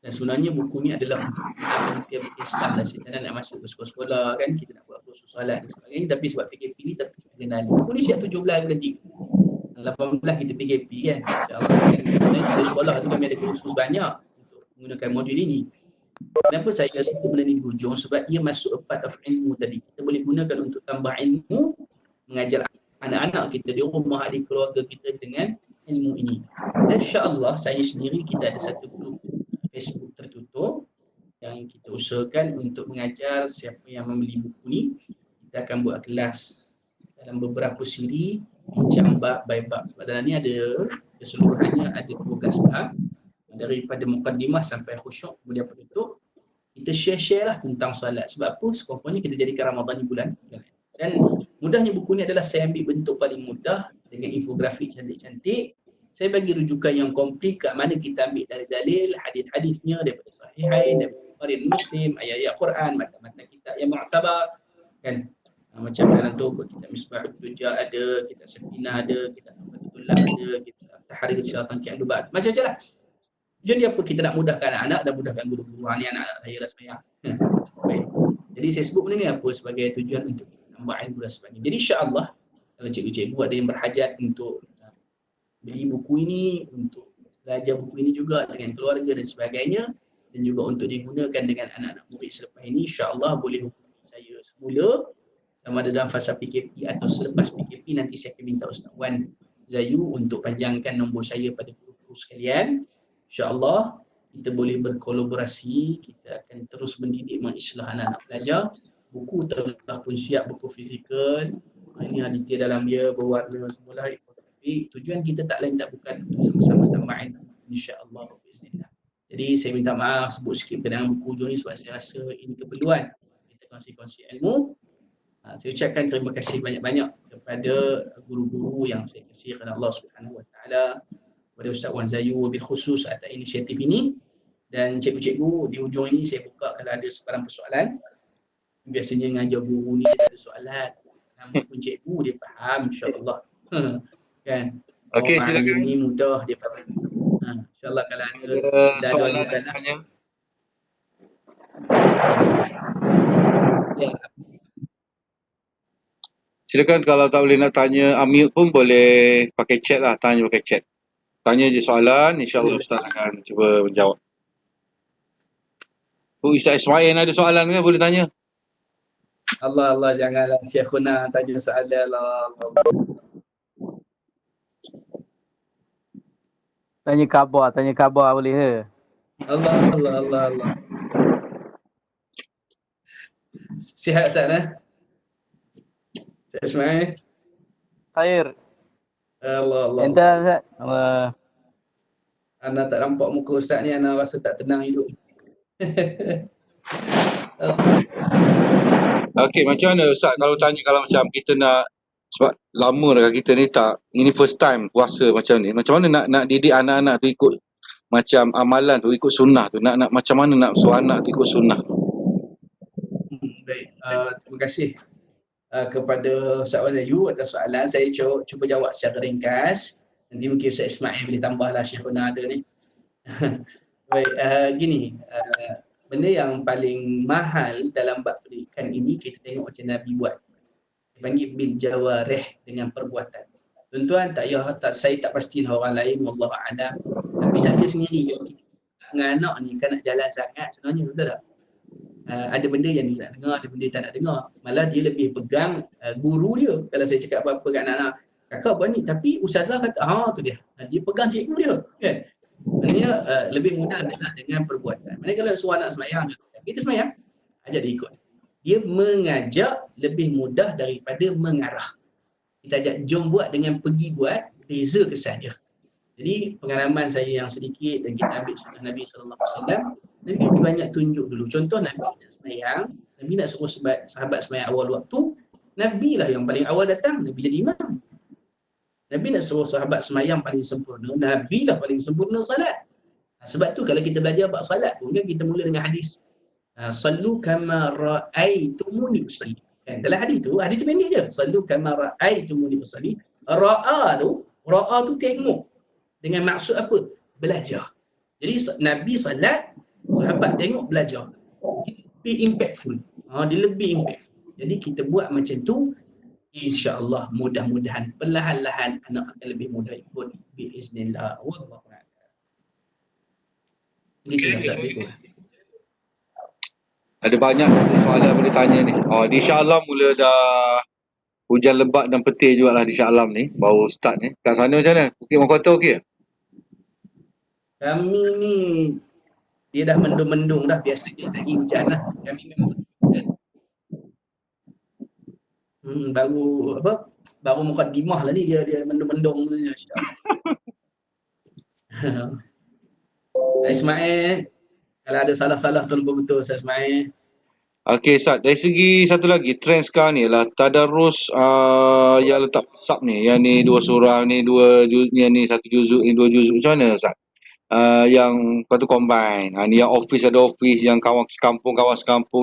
Dan sebenarnya buku ni adalah untuk penitia Islam lah. Saya nak masuk ke sekolah-sekolah kan, kita nak buat kursus solat dan sebagainya, tapi sebab PKP ni tak terkenali. Buku ni siap 17 bulan 3. 18 kita PKP kan. InsyaAllah kan. Dan juga sekolah tu kami ada kursus banyak untuk menggunakan modul ini. Kenapa saya sebut benda ni di hujung? Sebab ia masuk a part of ilmu tadi. Kita boleh gunakan untuk tambah ilmu, mengajar anak-anak kita di rumah, di keluarga kita dengan ilmu ini. Dan insya-Allah saya sendiri, kita ada satu grup Facebook tertutup yang kita usahakan untuk mengajar siapa yang membeli buku ni. Kita akan buat kelas dalam beberapa siri bincang bab by bab. Sebab dalam ni ada keseluruhannya ada 12 bab, daripada mukaddimah sampai khusyuk, kemudian penutup. Kita share-share lah tentang solat. Sebab apa? Sekurang-kurangnya kita jadikan Ramadan ni bulan. Dan mudahnya buku ni adalah saya ambil bentuk paling mudah dengan infografik cantik-cantik. Saya bagi rujukan yang komplit kat mana kita ambil dalil-dalil, hadis-hadisnya daripada Sahihain, daripada Bukhari Muslim, ayat-ayat Quran, matan-matan kitab yang mu'tabar kan. Macam dalam tu kitab Misbahut Dujjal ada, kitab Safinah ada, kitab Fatullah ada, kitab Tahrir Syaratan Ki'adubat, macam-macam lah. Tujuan dia apa? Kita nak mudahkan anak-anak dan mudahkan guru-guru. Ni anak-anak saya lah sebenarnya. Baik. Jadi saya sebut benda ni apa sebagai tujuan untuk tambah ilmu dan sebagainya. Jadi insya-Allah kalau cikgu-cikgu ada yang berhajat untuk beli buku ini, untuk belajar buku ini juga dengan keluarga dan sebagainya, dan juga untuk digunakan dengan anak-anak murid selepas ini, insya-Allah boleh hubungi saya semula, sama ada dalam fasa PKP atau selepas PKP. Nanti saya akan minta Ustaz Wan Zayu untuk panjangkan nombor saya pada guru-guru sekalian. InsyaAllah kita boleh berkolaborasi, kita akan terus mendidik, mengislah anak-anak pelajar. Buku telah pun siap, buku fizikal. Ini hadithia dalam dia, berwarna semula, infografik. Tujuan kita tak lain tak bukan untuk sama-sama tambah ilmu, insya-Allah. Jadi saya minta maaf sebut sikit berkenaan buku hujung ni sebab saya rasa ini keperluan kita kongsi-kongsi ilmu. Saya ucapkan terima kasih banyak-banyak kepada guru-guru yang saya kasih kerana Allah Subhanahu Wa Taala, kepada Ustaz Wan Zayu wabil khusus atas inisiatif ini. Dan cikgu-cikgu, di hujung ini saya buka kalau ada sebarang persoalan. Biasanya ngajar guru ni ada soalan, nama pun cikgu dia faham, insya-Allah. Kan? Okey, silakan. Ini mudah dia faham. Insya-Allah kalau ada soalan nak tanya. Ya. Silakan, kalau tak boleh nak tanya unmute pun boleh pakai chat lah, tanya pakai chat. Tanya je soalan, insya-Allah Ustaz akan cuba menjawab. Ustaz Ismail ada soalan ke, boleh tanya? Allah janganlah Syekhuna tanya soalan lah. Tanya khabar boleh ke? Allah. Sihat Ustaz eh? Sihat Ismail? Khair. Allah. Entah Ustaz. Allah. Ana tak nampak muka Ustaz ni, ana rasa tak tenang hidup. Okey, macam mana Ustaz kalau tanya, kalau macam kita nak, sebab lama dah kita ni tak, ini first time puasa macam ni, macam mana nak didik anak-anak tu ikut macam amalan tu, ikut sunnah tu, nak macam mana nak suruh anak tu ikut sunnah tu? Baik, terima kasih kepada Ustaz Wan Zayu atas soalan. Saya cuba jawab secara ringkas. Nanti mungkin Ustaz Ismail boleh tambahlah, Syekhuna ada ni. Baik, gini, benda yang paling mahal dalam bab pendidikan ini, kita tengok macam Nabi buat. Dia panggil bil jawarih, dengan perbuatan. Tuan-tuan, saya tak pastilah orang lain, wallahu a'lam. Tapi saya sendiri, kalau kita dengan anak ni kan nak jalan sangat sebenarnya, betul tak? Ada benda yang dia nak dengar, ada benda dia tak nak dengar. Malah dia lebih pegang guru dia. Kalau saya cakap apa-apa kat anak-anak, kakak buat ni, tapi ustazah kata, tu dia. Dia pegang cikgu dia. Kan? Maksudnya lebih mudah adalah dengan perbuatan. Maksudnya kalau suruh anak semayang, kita semayang, ajak dia ikut. Dia mengajak lebih mudah daripada mengarah. Kita ajak jom buat dengan pergi buat, beza kesan dia. Jadi pengalaman saya yang sedikit, dan kita ambil sunnah Nabi SAW, Nabi lebih banyak tunjuk dulu. Contoh Nabi nak semayang, Nabi nak suruh sahabat semayang awal waktu, Nabi lah yang paling awal datang, Nabi jadi imam. Nabi nak suruh sahabat semayang paling sempurna, Nabi lah paling sempurna salat. Sebab tu kalau kita belajar bab salat pun kan, kita mula dengan hadis Sallu kama ra'aitumuni usalli. Kan? Dalam hadis tu pendek je. Sallu kama ra'aitumuni usalli. Ra'a tu tengok. Dengan maksud apa? Belajar. Jadi Nabi salat, sahabat tengok belajar. Dia impactful. Dia lebih impactful. Jadi kita buat macam tu, insya-Allah mudah-mudahan perlahan-lahan anak akan lebih mudah ikut biiznillah. Wallahu a'lam. Gitulah Ustaz itu. Ada banyak soalan boleh tanya ni. Insya-Allah mula dah hujan lebat dan petir jugalah di Shah Alam ni. Baru start ni. Kat sana macam mana? Bukit Mangkota okey? Kami ni dia dah mendung-mendung dah, biasanya lagi hujan lah. Kami memang hujan. Baru mukadimah lah ni dia mendung-mendung ni. Ismail, kalau ada salah-salah tolong betul Ustaz Ismail. Okey Ustaz, dari segi satu lagi trend sekarang ni ialah tadarus yang letak sub ni, yang ni 2 surah ni, 2 juz, yang ni 1 juzuk, ni 2 juzuk, macam mana Ustaz? Yang lepas tu combine, ni yang office ada office, yang kawan sekampung,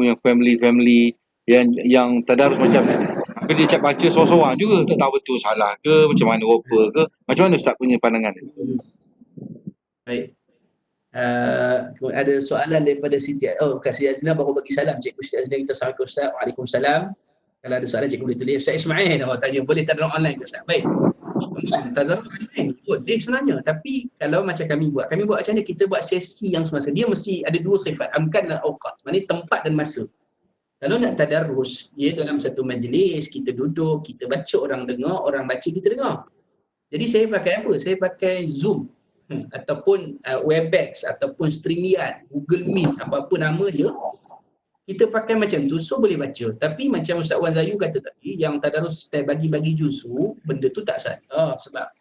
yang family, yang tadarus macam ni. Tapi dia cak baca seorang-seorang juga, tak tahu betul salah ke, macam mana rupa ke, macam mana Ustaz punya pandangan ni? Baik. Ada soalan daripada Siti. Kasih Azna baru bagi salam. Cikgu Siti Azna kita assalamualaikum Ustaz. Waalaikumsalam. Kalau ada soalan cikgu boleh tulis. Ustaz Ismail tanya boleh tadarus online ke Ustaz? Baik. Tadarus online boleh sebenarnya, tapi kalau macam kami buat macam ni, kita buat sesi yang semasa. Dia mesti ada 2 sifat, amkan dan awqat. Maknanya tempat dan masa. Kalau nak tadarus, ia dalam satu majlis, kita duduk, kita baca, orang dengar, orang baca, kita dengar. Jadi saya pakai apa? Saya pakai Zoom ataupun Webex ataupun StreamYard, Google Meet, apa-apa nama dia, kita pakai macam tu, so boleh baca. Tapi macam Ustaz Wan Zayu kata tadi, yang tadarus bagi-bagi juzuk, benda tu tak salah, sebab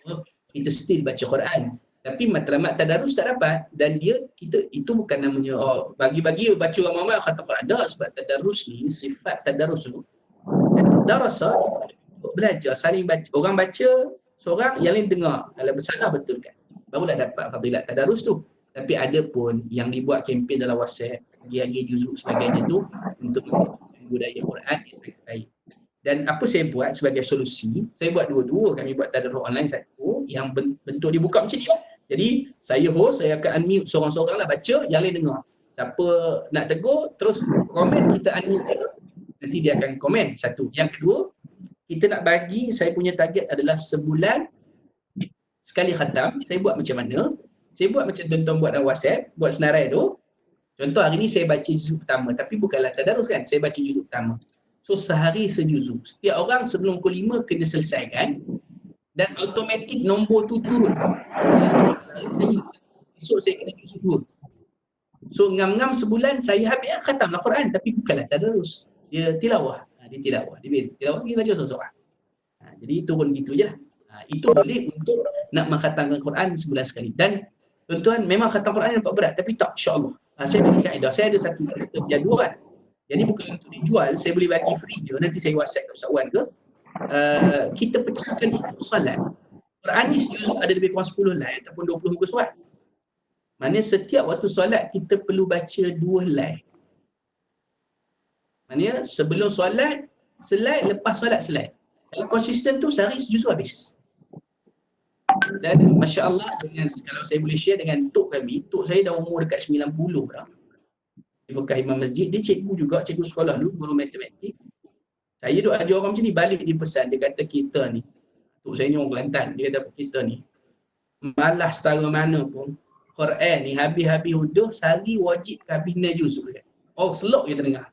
kita still baca Quran. Tapi matlamat tadarus tak dapat, dan kita itu bukan namanya bagi-bagi baca ramai-ramai khatam Quran. Dah, sebab tadarus ni, sifat tadarus tu darasa, kita belajar, saling baca, orang baca seorang, yang lain dengar, kalau bersalah betulkan, barulah dapat fadilat tadarus tu. Tapi ada pun yang dibuat kempen dalam WhatsApp, bagi-bagi juzuk sebagainya tu untuk budaya Quran, dia sangat baik. Dan apa saya buat sebagai solusi, saya buat dua-dua. Kami buat tadarus online, satu yang bentuk dibuka macam ni lah. Jadi saya host, saya akan unmute seorang-seorang lah baca, yang lain dengar. Siapa nak tegur, terus komen, kita unmute dia, nanti dia akan komen. Satu. Yang kedua, kita nak bagi, saya punya target adalah sebulan sekali khatam. Saya buat macam mana? Saya buat macam tuan-tuan buat dalam WhatsApp, buat senarai tu. Contoh hari ni saya baca juzuk pertama, tapi bukanlah tadarus kan, saya baca juzuk pertama. So sehari sejuzuk. Setiap orang sebelum pukul 5 kena selesaikan, dan automatik nombor tu turun. Esok saya kena juzuk 2. So ngam-ngam sebulan saya habis khatam Al-Quran, tapi bukanlah tadarus. Dia tilawah. Dia tilawah. Dia tilawah, dia baca seorang-seorang. Jadi turun gitu je. Itu boleh untuk nak mengkhatamkan Quran sebulan sekali. Dan tuan-tuan, memang khatam Quran nampak berat, tapi tak, insya-Allah. Saya bagi kaedah, saya ada satu sistem jadual. Jadi bukan untuk dijual, saya boleh bagi free je. Nanti saya WhatsApp kat Ustaz Wan ke. Kita pecahkan itu solat. Quran ni sejuzuk ada lebih kurang 10 line ataupun 20 muka surat. Maknanya setiap waktu solat kita perlu baca 2 line. Maknanya sebelum solat slide, lepas solat slide. Kalau konsisten tu sehari sejuzuk habis. Dan Masya Allah, dengan, kalau saya boleh share dengan tok kami, tok saya dah umur dekat 90 dah. Di bekas imam masjid, dia cikgu juga, cikgu sekolah dulu, guru matematik. Saya duk ajar orang macam ni, balik dia pesan, dia kata kita ni, tok saya ni orang Kelantan, dia kata kita ni, malas setara mana pun, Quran ni habis-habis huduh, sehari wajib habis 9 juzuk. Selok kita dengar.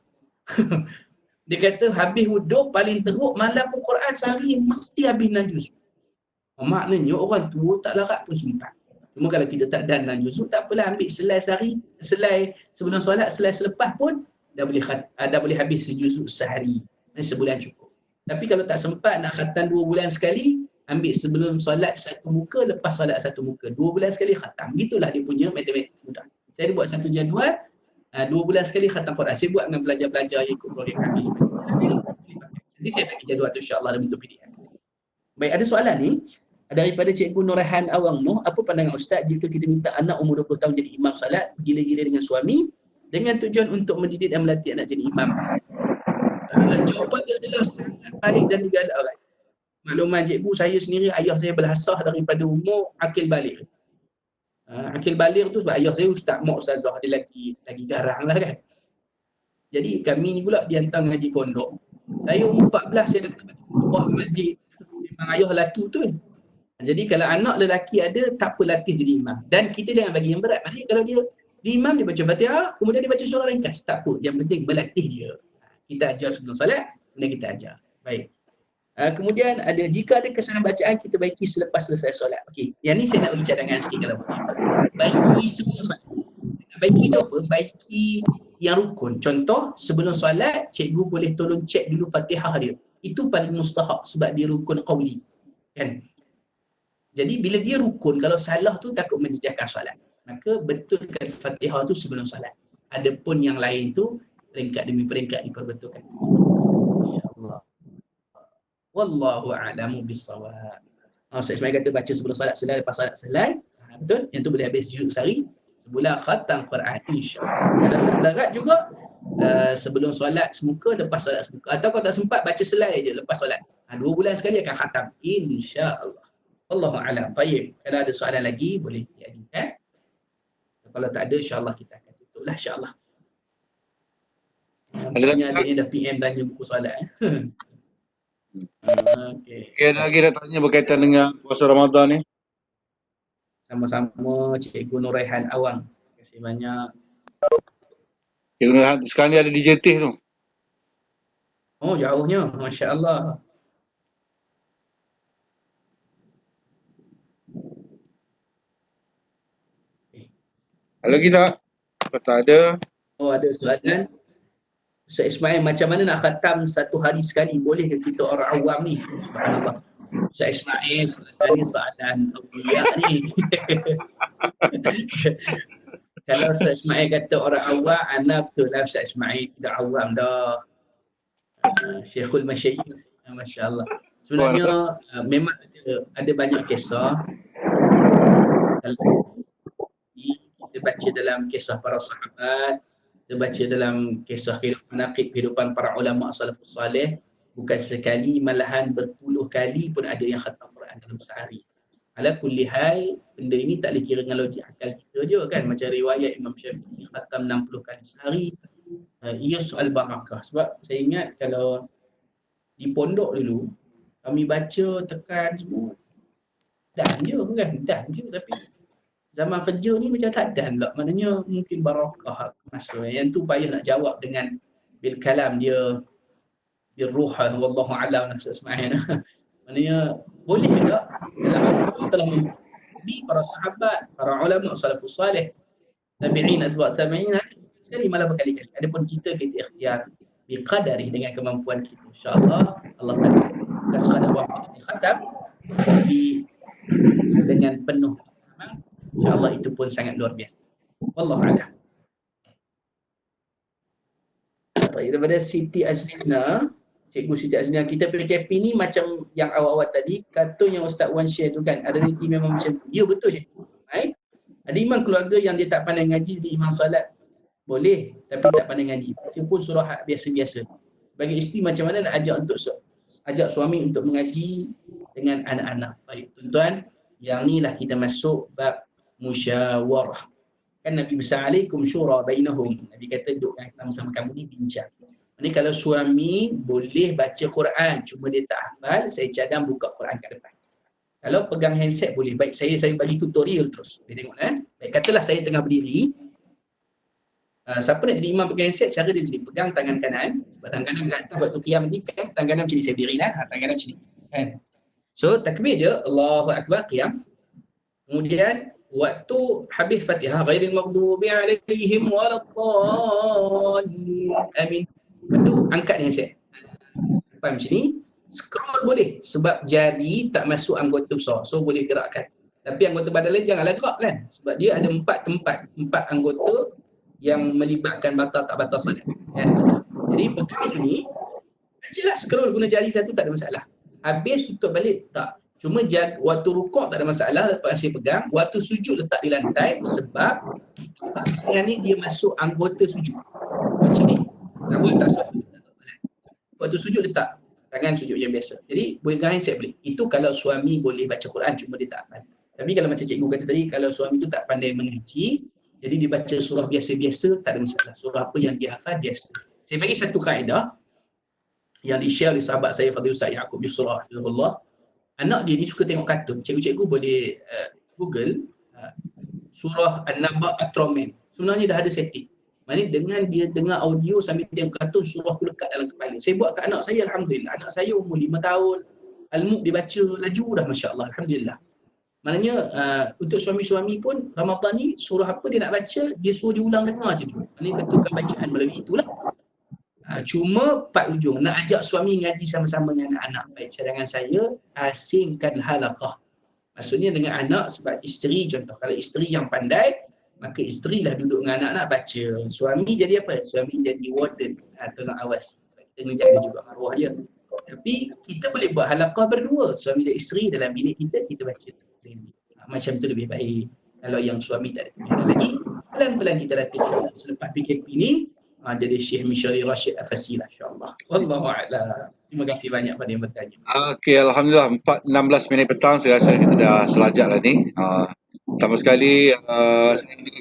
Dia kata habis huduh, paling teruk, malam pun Quran sehari mesti habis 9 juzuk. Maknanya orang tua tak larat pun sempat. Cuma kalau kita tak dan 6 juzuk, tak apalah, ambil selai sehari, selai sebelum solat, selai selepas pun dah boleh habis sejuzuk sehari. Sebulan cukup. Tapi kalau tak sempat nak khatam 2 bulan sekali, ambil sebelum solat 1 muka, lepas solat 1 muka. 2 bulan sekali khatam. Gitulah dia punya matematik mudah. Saya buat satu jadual, 2 bulan sekali khatam Quran. Saya buat dengan pelajar-pelajar yang ikut program kami. Nanti saya bagi jadual tu insya-Allah dalam bentuk PDF. Baik, ada soalan ni daripada Cikgu Nurhan Awang Noh. Apa pandangan Ustaz jika kita minta anak umur 20 tahun jadi imam salat, gila-gila dengan suami, dengan tujuan untuk mendidik dan melatih anak jadi imam. Jawapan dia adalah sangat baik dan digalakkan. Makluman cikgu, saya sendiri ayah saya belasah daripada umur akil balik. Akil balik tu sebab ayah saya ustaz, mak ustazah, dia lagi garang lah kan. Jadi kami ni pula dihantar ngaji pondok. Saya umur 14 saya dah kena baca khutbah di masjid. Memang ayah latu tu kan. Jadi kalau anak lelaki ada, tak apa latih jadi imam. Dan kita jangan bagi yang berat. Maksudnya kalau dia imam, dia baca Fatihah, kemudian dia baca surah ringkas. Tak apa. Yang penting melatih dia. Kita ajar sebelum solat, kemudian kita ajar. Baik. Kemudian ada, jika ada kesalahan bacaan, kita baiki selepas selesai solat. Okey. Yang ni saya nak bagi cadangan sikit kalau boleh. Baiki sebelum solat. Baiki tu apa? Baiki yang rukun. Contoh, sebelum solat, cikgu boleh tolong cek dulu Fatihah dia. Itu paling mustahak sebab dia rukun qawli. Kan? Jadi bila dia rukun, kalau salah tu takut menjejaskan solat. Maka betulkan Fatihah tu sebelum solat. Adapun yang lain tu peringkat demi peringkat diperbetulkan. InsyaAllah. Wallahu a'lamu bissawab. Ustaz Ismail kata baca sebelum solat selai, lepas solat selai. Betul? Yang tu boleh habis juzuk sehari. Sebulan khatam Quran, insya-Allah. Kalau tak larat juga, sebelum solat semuka, lepas solat semuka. Atau kalau tak sempat, baca selai je lepas solat. 2 bulan sekali akan khatam, insya-Allah. Allahu a'lam. Baik. Kalau ada soalan lagi, boleh diajukan. Kalau tak ada, insya-Allah kita akan tutup lah, insya-Allah. Punya adiknya dah PM tanya buku soalan. Okay. Ada lagi nak tanya berkaitan dengan puasa Ramadan ni? Sama-sama Cikgu Nuraihan Awang. Terima kasih banyak. Cikgu Nuraihan sekarang ni ada di JT tu. Oh, jauhnya. Masya Allah. Ada lagi tak? Kalau tak ada, Oh, ada soalan. Ustaz Ismail, macam mana nak khatam satu hari sekali? Boleh ke kita orang awam ni? Subhanallah. Ustaz Ismail, soalan ni soalan awliya ni. Kalau Ustaz Ismail kata orang awam, anak betul lah Ustaz Ismail tidak awam dah. Syekhul Masyayikh. Masya Allah. Sebenarnya memang ada banyak kisah. Kalau kita baca dalam kisah para sahabat, kita baca dalam kisah kehidupan para ulama salafus salih, bukan sekali, malahan berpuluh kali pun ada yang khatam Quran dalam sehari. Ala kulli hal, benda ini tak boleh kira dengan logik akal kita je kan. Macam riwayat Imam Syafi'i khatam 60 kali sehari. Ia soal barakah. Sebab saya ingat kalau di pondok dulu, kami baca, tekan semua, dan je bukan, dan je. Tapi zaman kerja ni macam tak dan pula. Maknanya mungkin barakah masa. Yang tu payah nak jawab dengan bil kalam dia, bil ruh, wallahu a'lam, Ismail. Maknanya boleh tak dalam setelah Nabi, para sahabat, para ulama salafus salih, tabi'in, atba' tabi'in, sekali malah berkali-kali. Adapun kita ikhtiar biqadari dengan kemampuan kita. InsyaAllah Allah akan bukan sekadar buat kita khatam, tapi dengan penuh kefahaman. InsyaAllah itu pun sangat luar biasa. Wallahu a'lam. Daripada Siti Azlina, Cikgu Siti Azlina, kita PKP ni macam yang awal-awal tadi, kartun yang Ustaz Wan share tu kan, ada nanti memang macam tu. Ya betul Cikgu. Baik. Ada imam keluarga yang dia tak pandai ngaji, jadi imam solat boleh, tapi tak pandai ngaji. Baca pun surah biasa-biasa. Bagi isteri macam mana nak ajak suami untuk mengaji dengan anak-anak. Baik tuan-tuan, yang ni lah kita masuk bab musyawarah. Kan Nabi besar alaikum syura bainahum. Nabi kata duduk sama-sama kamu ni bincang. Ini kalau suami boleh baca Quran, cuma dia tak hafal, saya cadang buka Quran kat depan. Kalau pegang handset boleh. Baik, saya bagi tutorial terus. Boleh tengok Baik, katalah saya tengah berdiri. Siapa nak jadi imam pegang handset, cara dia jadi pegang tangan kanan. Sebab tangan kanan kat atas waktu qiyam nanti kan, tangan kanan macam ni, saya berdiri tangan kanan macam ni. Kan? So, takbir je, Allahu Akbar, qiyam. Kemudian, waktu habis Fatihah, ghairil maghdubi alaihim waladdallin, amin. Lepas tu, angkat handset. Depan macam ni. Scroll boleh sebab jari tak masuk anggota besar, so boleh gerakkan. Tapi anggota badan lain janganlah gerak kan, sebab dia ada 4 anggota yang melibatkan batal tak batal solat kan? Jadi pegang macam ni, bacalah, scroll guna jari satu tak ada masalah. Habis tutup balik tak. Cuma waktu rukuk tak ada masalah, lepas saya pegang. Waktu sujud letak di lantai sebab tempat tangan ni dia masuk anggota sujud. Macam ni. Tak boleh tak solat. Waktu sujud letak tangan sujud yang biasa. Jadi boleh pegang handset boleh. Itu kalau suami boleh baca Quran cuma dia tak hafal. Tapi kalau macam cikgu kata tadi, kalau suami tu tak pandai mengaji, jadi dia baca surah biasa-biasa, tak ada masalah. Surah apa yang dia hafal, biasa. Saya bagi satu kaedah yang di-share oleh sahabat saya Fadil Ustaz Yaakob Yusra Hafizahullah. Anak dia ni suka tengok kartun. Cikgu-cikgu boleh Google surah An-Naba Atroman. Sebenarnya dah ada setting. Maknanya dengan dia dengar audio sambil tengok kartun, surah tu lekat dalam kepala. Saya buat kat anak saya, Alhamdulillah. Anak saya umur 5 tahun. Al-Mulk dia baca laju dah, Masya Allah. Alhamdulillah. Maknanya untuk suami-suami pun Ramadan ni surah apa dia nak baca, dia suruh dia ulang dengar je tu. Maknanya betulkan bacaan melalui itulah. Cuma part ujung nak ajak suami ngaji sama-sama dengan anak-anak. Baik cadangan saya, asingkan halaqah. Maksudnya dengan anak, sebab isteri contoh, kalau isteri yang pandai, maka isteri lah duduk dengan anak-anak baca. Suami jadi apa? Suami jadi warden atau nak awas. Kita kena jaga juga maruah dia. Tapi kita boleh buat halaqah berdua. Suami dan isteri dalam bilik kita baca. Macam tu lebih baik. Kalau yang suami tak ada kemudian lagi, pelan-pelan kita latih insyaAllah. Selepas PKP ni, jadi Syekh Mishari Rashid Afasi lah insyaAllah. Wallahu'ala. Terima kasih banyak pada yang bertanya. Okey, Alhamdulillah 4:16 minit petang saya rasa kita dah selajak lah ni. Pertama sekali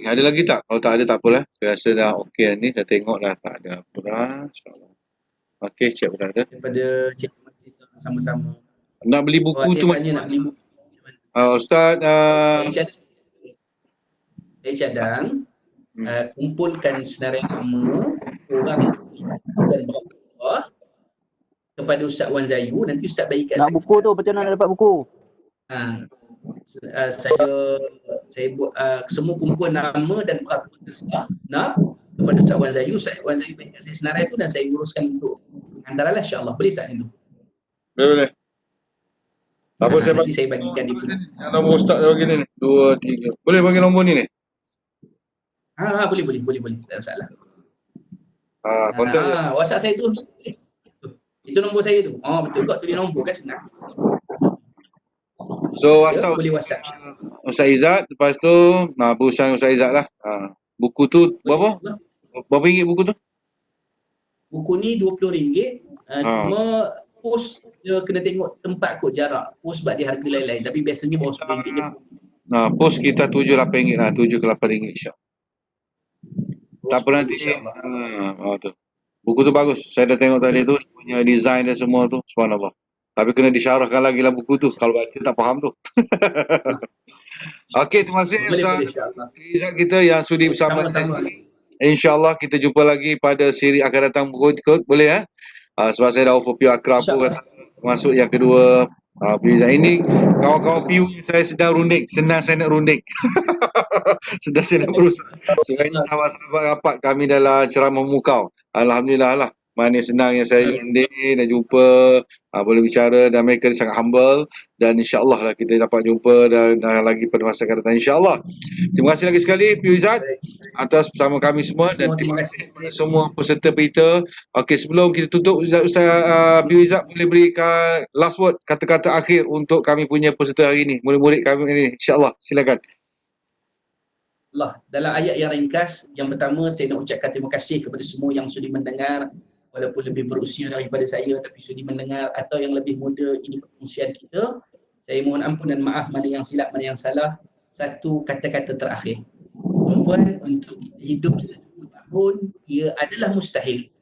ada lagi tak? Kalau tak ada tak apalah. Saya rasa dah okey lah ni. Saya tengok dah tak ada apa dah. InsyaAllah. Okey, cik apa kata? Daripada Cikgu Masjid sama-sama. Nak beli buku tu macam nak beli buku. Ustaz Saya cadang kumpulkan senarai nama orang dan berapa kepada Ustaz Wan Zayu, nanti Ustaz bagi kat Nak saya. buku tu macam mana nak dapat buku? Saya buat semua kumpul nama dan berapa terserah nak kepada Ustaz Wan Zayu. Ustaz Wan Zayu bagi kat saya senarai tu dan saya uruskan untuk antaralah insya-Allah. Boleh saat itu. boleh. Apa saya nanti saya bagikan di yang nombor Ustaz saya bagi ni 2 3. Boleh bagi nombor ni ni? Boleh. Tak ada masalah. Kontak WhatsApp saya tu boleh. Itu nombor saya tu. Betul kau tulis nombor kan senang. So WhatsApp Boleh WhatsApp. Ustaz Izzat, lepas tu berusaha Ustaz Izzat lah. Buku tu berapa? Berapa ringgit buku tu? Buku ni RM20. Cuma pos dia kena tengok tempat kot, jarak. Pos sebab dia harga lain-lain. Tapi biasanya bawah RM10 je. Pos kita RM7-8 lah. RM7 ke RM8 insya-Allah. Tak pernah nanti tu. Buku tu bagus. Saya dah tengok tadi tu punya design dan semua tu. Subhanallah. Tapi kena disyarahkan lagi lah buku tu. Kalau baca tak faham tu. Okey, terima kasih Ustaz Izzat kita yang sudi bersama. InsyaAllah kita jumpa lagi pada siri akan datang berikut. Boleh sebab saya dah offer PU Akrab tu kata masuk yang kedua. PU Izzat ini kawan-kawan PU saya sedang runding. Senang saya nak runding. Sedang saya nak berusaha. Sebenarnya sahabat-sahabat rapat kami dalam ceramah memukau. Alhamdulillah lah. Mana senang yang saya runding dan jumpa, boleh bicara dan mereka sangat humble dan insya-Allah lah kita dapat jumpa dan lagi pada masa akan datang insya-Allah. Terima kasih lagi sekali PU Izzat atas bersama kami semua dan terima kasih kepada semua peserta berita. Okey, sebelum kita tutup Ustaz PU Izzat boleh berikan last word, kata-kata akhir untuk kami punya peserta hari ini, murid-murid kami ini insya-Allah. Silakan. Dalam ayat yang ringkas, yang pertama saya nak ucapkan terima kasih kepada semua yang sudi mendengar, walaupun lebih berusia daripada saya tapi sudi mendengar, atau yang lebih muda, ini perkongsian kita. Saya mohon ampun dan maaf mana yang silap, mana yang salah. Satu kata-kata terakhir. Tuan-tuan, untuk hidup 1000 tahun, ia adalah mustahil.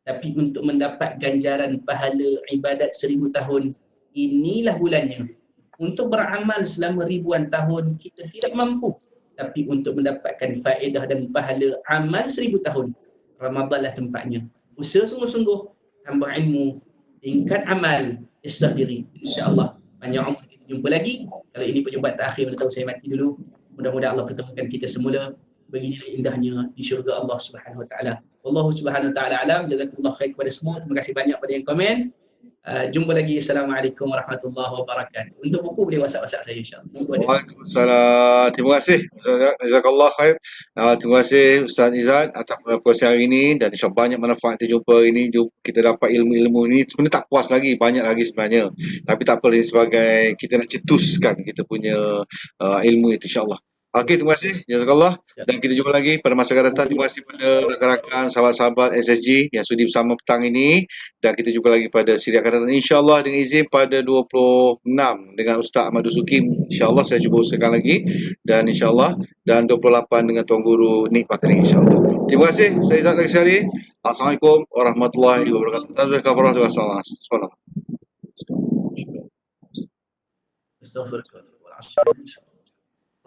Tapi untuk mendapat ganjaran pahala ibadat 1000 tahun, inilah bulannya. Untuk beramal selama ribuan tahun, kita tidak mampu. Tapi untuk mendapatkan faedah dan pahala amal 1000 tahun, Ramadanlah tempatnya. Usaha sungguh-sungguh, tambah ilmu, tingkat amal, islah diri. InsyaAllah banyak umur kita jumpa lagi. Kalau ini perjumpaan terakhir, mana tahu saya mati dulu. Mudah-mudahan Allah pertemukan kita semula. Beginilah indahnya di syurga Allah Subhanahu Wa Taala. Wallahu Subhanahu Wa Taala alam. Jazakumullah khair kepada semua. Terima kasih banyak pada yang komen. Jumpa lagi. Assalamualaikum warahmatullahi wabarakatuh. Untuk buku boleh WhatsApp saya insya-Allah. Nombor dia. Waalaikumsalam. Terima kasih. Jazakallah khair. Terima kasih Ustaz Izzat atas perkongsian hari ini dan insya-Allah banyak manfaat kita jumpa ini. Kita dapat ilmu-ilmu ini. Sebenarnya tak puas lagi, banyak lagi sebenarnya. Tapi tak apa, ini sebagai kita nak cetuskan kita punya ilmu itu insya-Allah. Okey, terima kasih. Jazakallah. Dan kita jumpa lagi pada masa akan datang. Terima kasih pada rakan-rakan, sahabat-sahabat SSG yang sudi bersama petang ini. Dan kita jumpa lagi pada siri akan datang insya-Allah dengan izin pada 26 dengan Ustaz Ahmad Sukim. Insya-Allah saya cuba usahakan lagi dan insya-Allah, dan 28 dengan Tuan Guru Nik Bakri insya-Allah. Terima kasih. Saya Izzat lagi sekali. Assalamualaikum warahmatullahi wabarakatuh. Subhanallah. Astaghfirullah.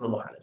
Allah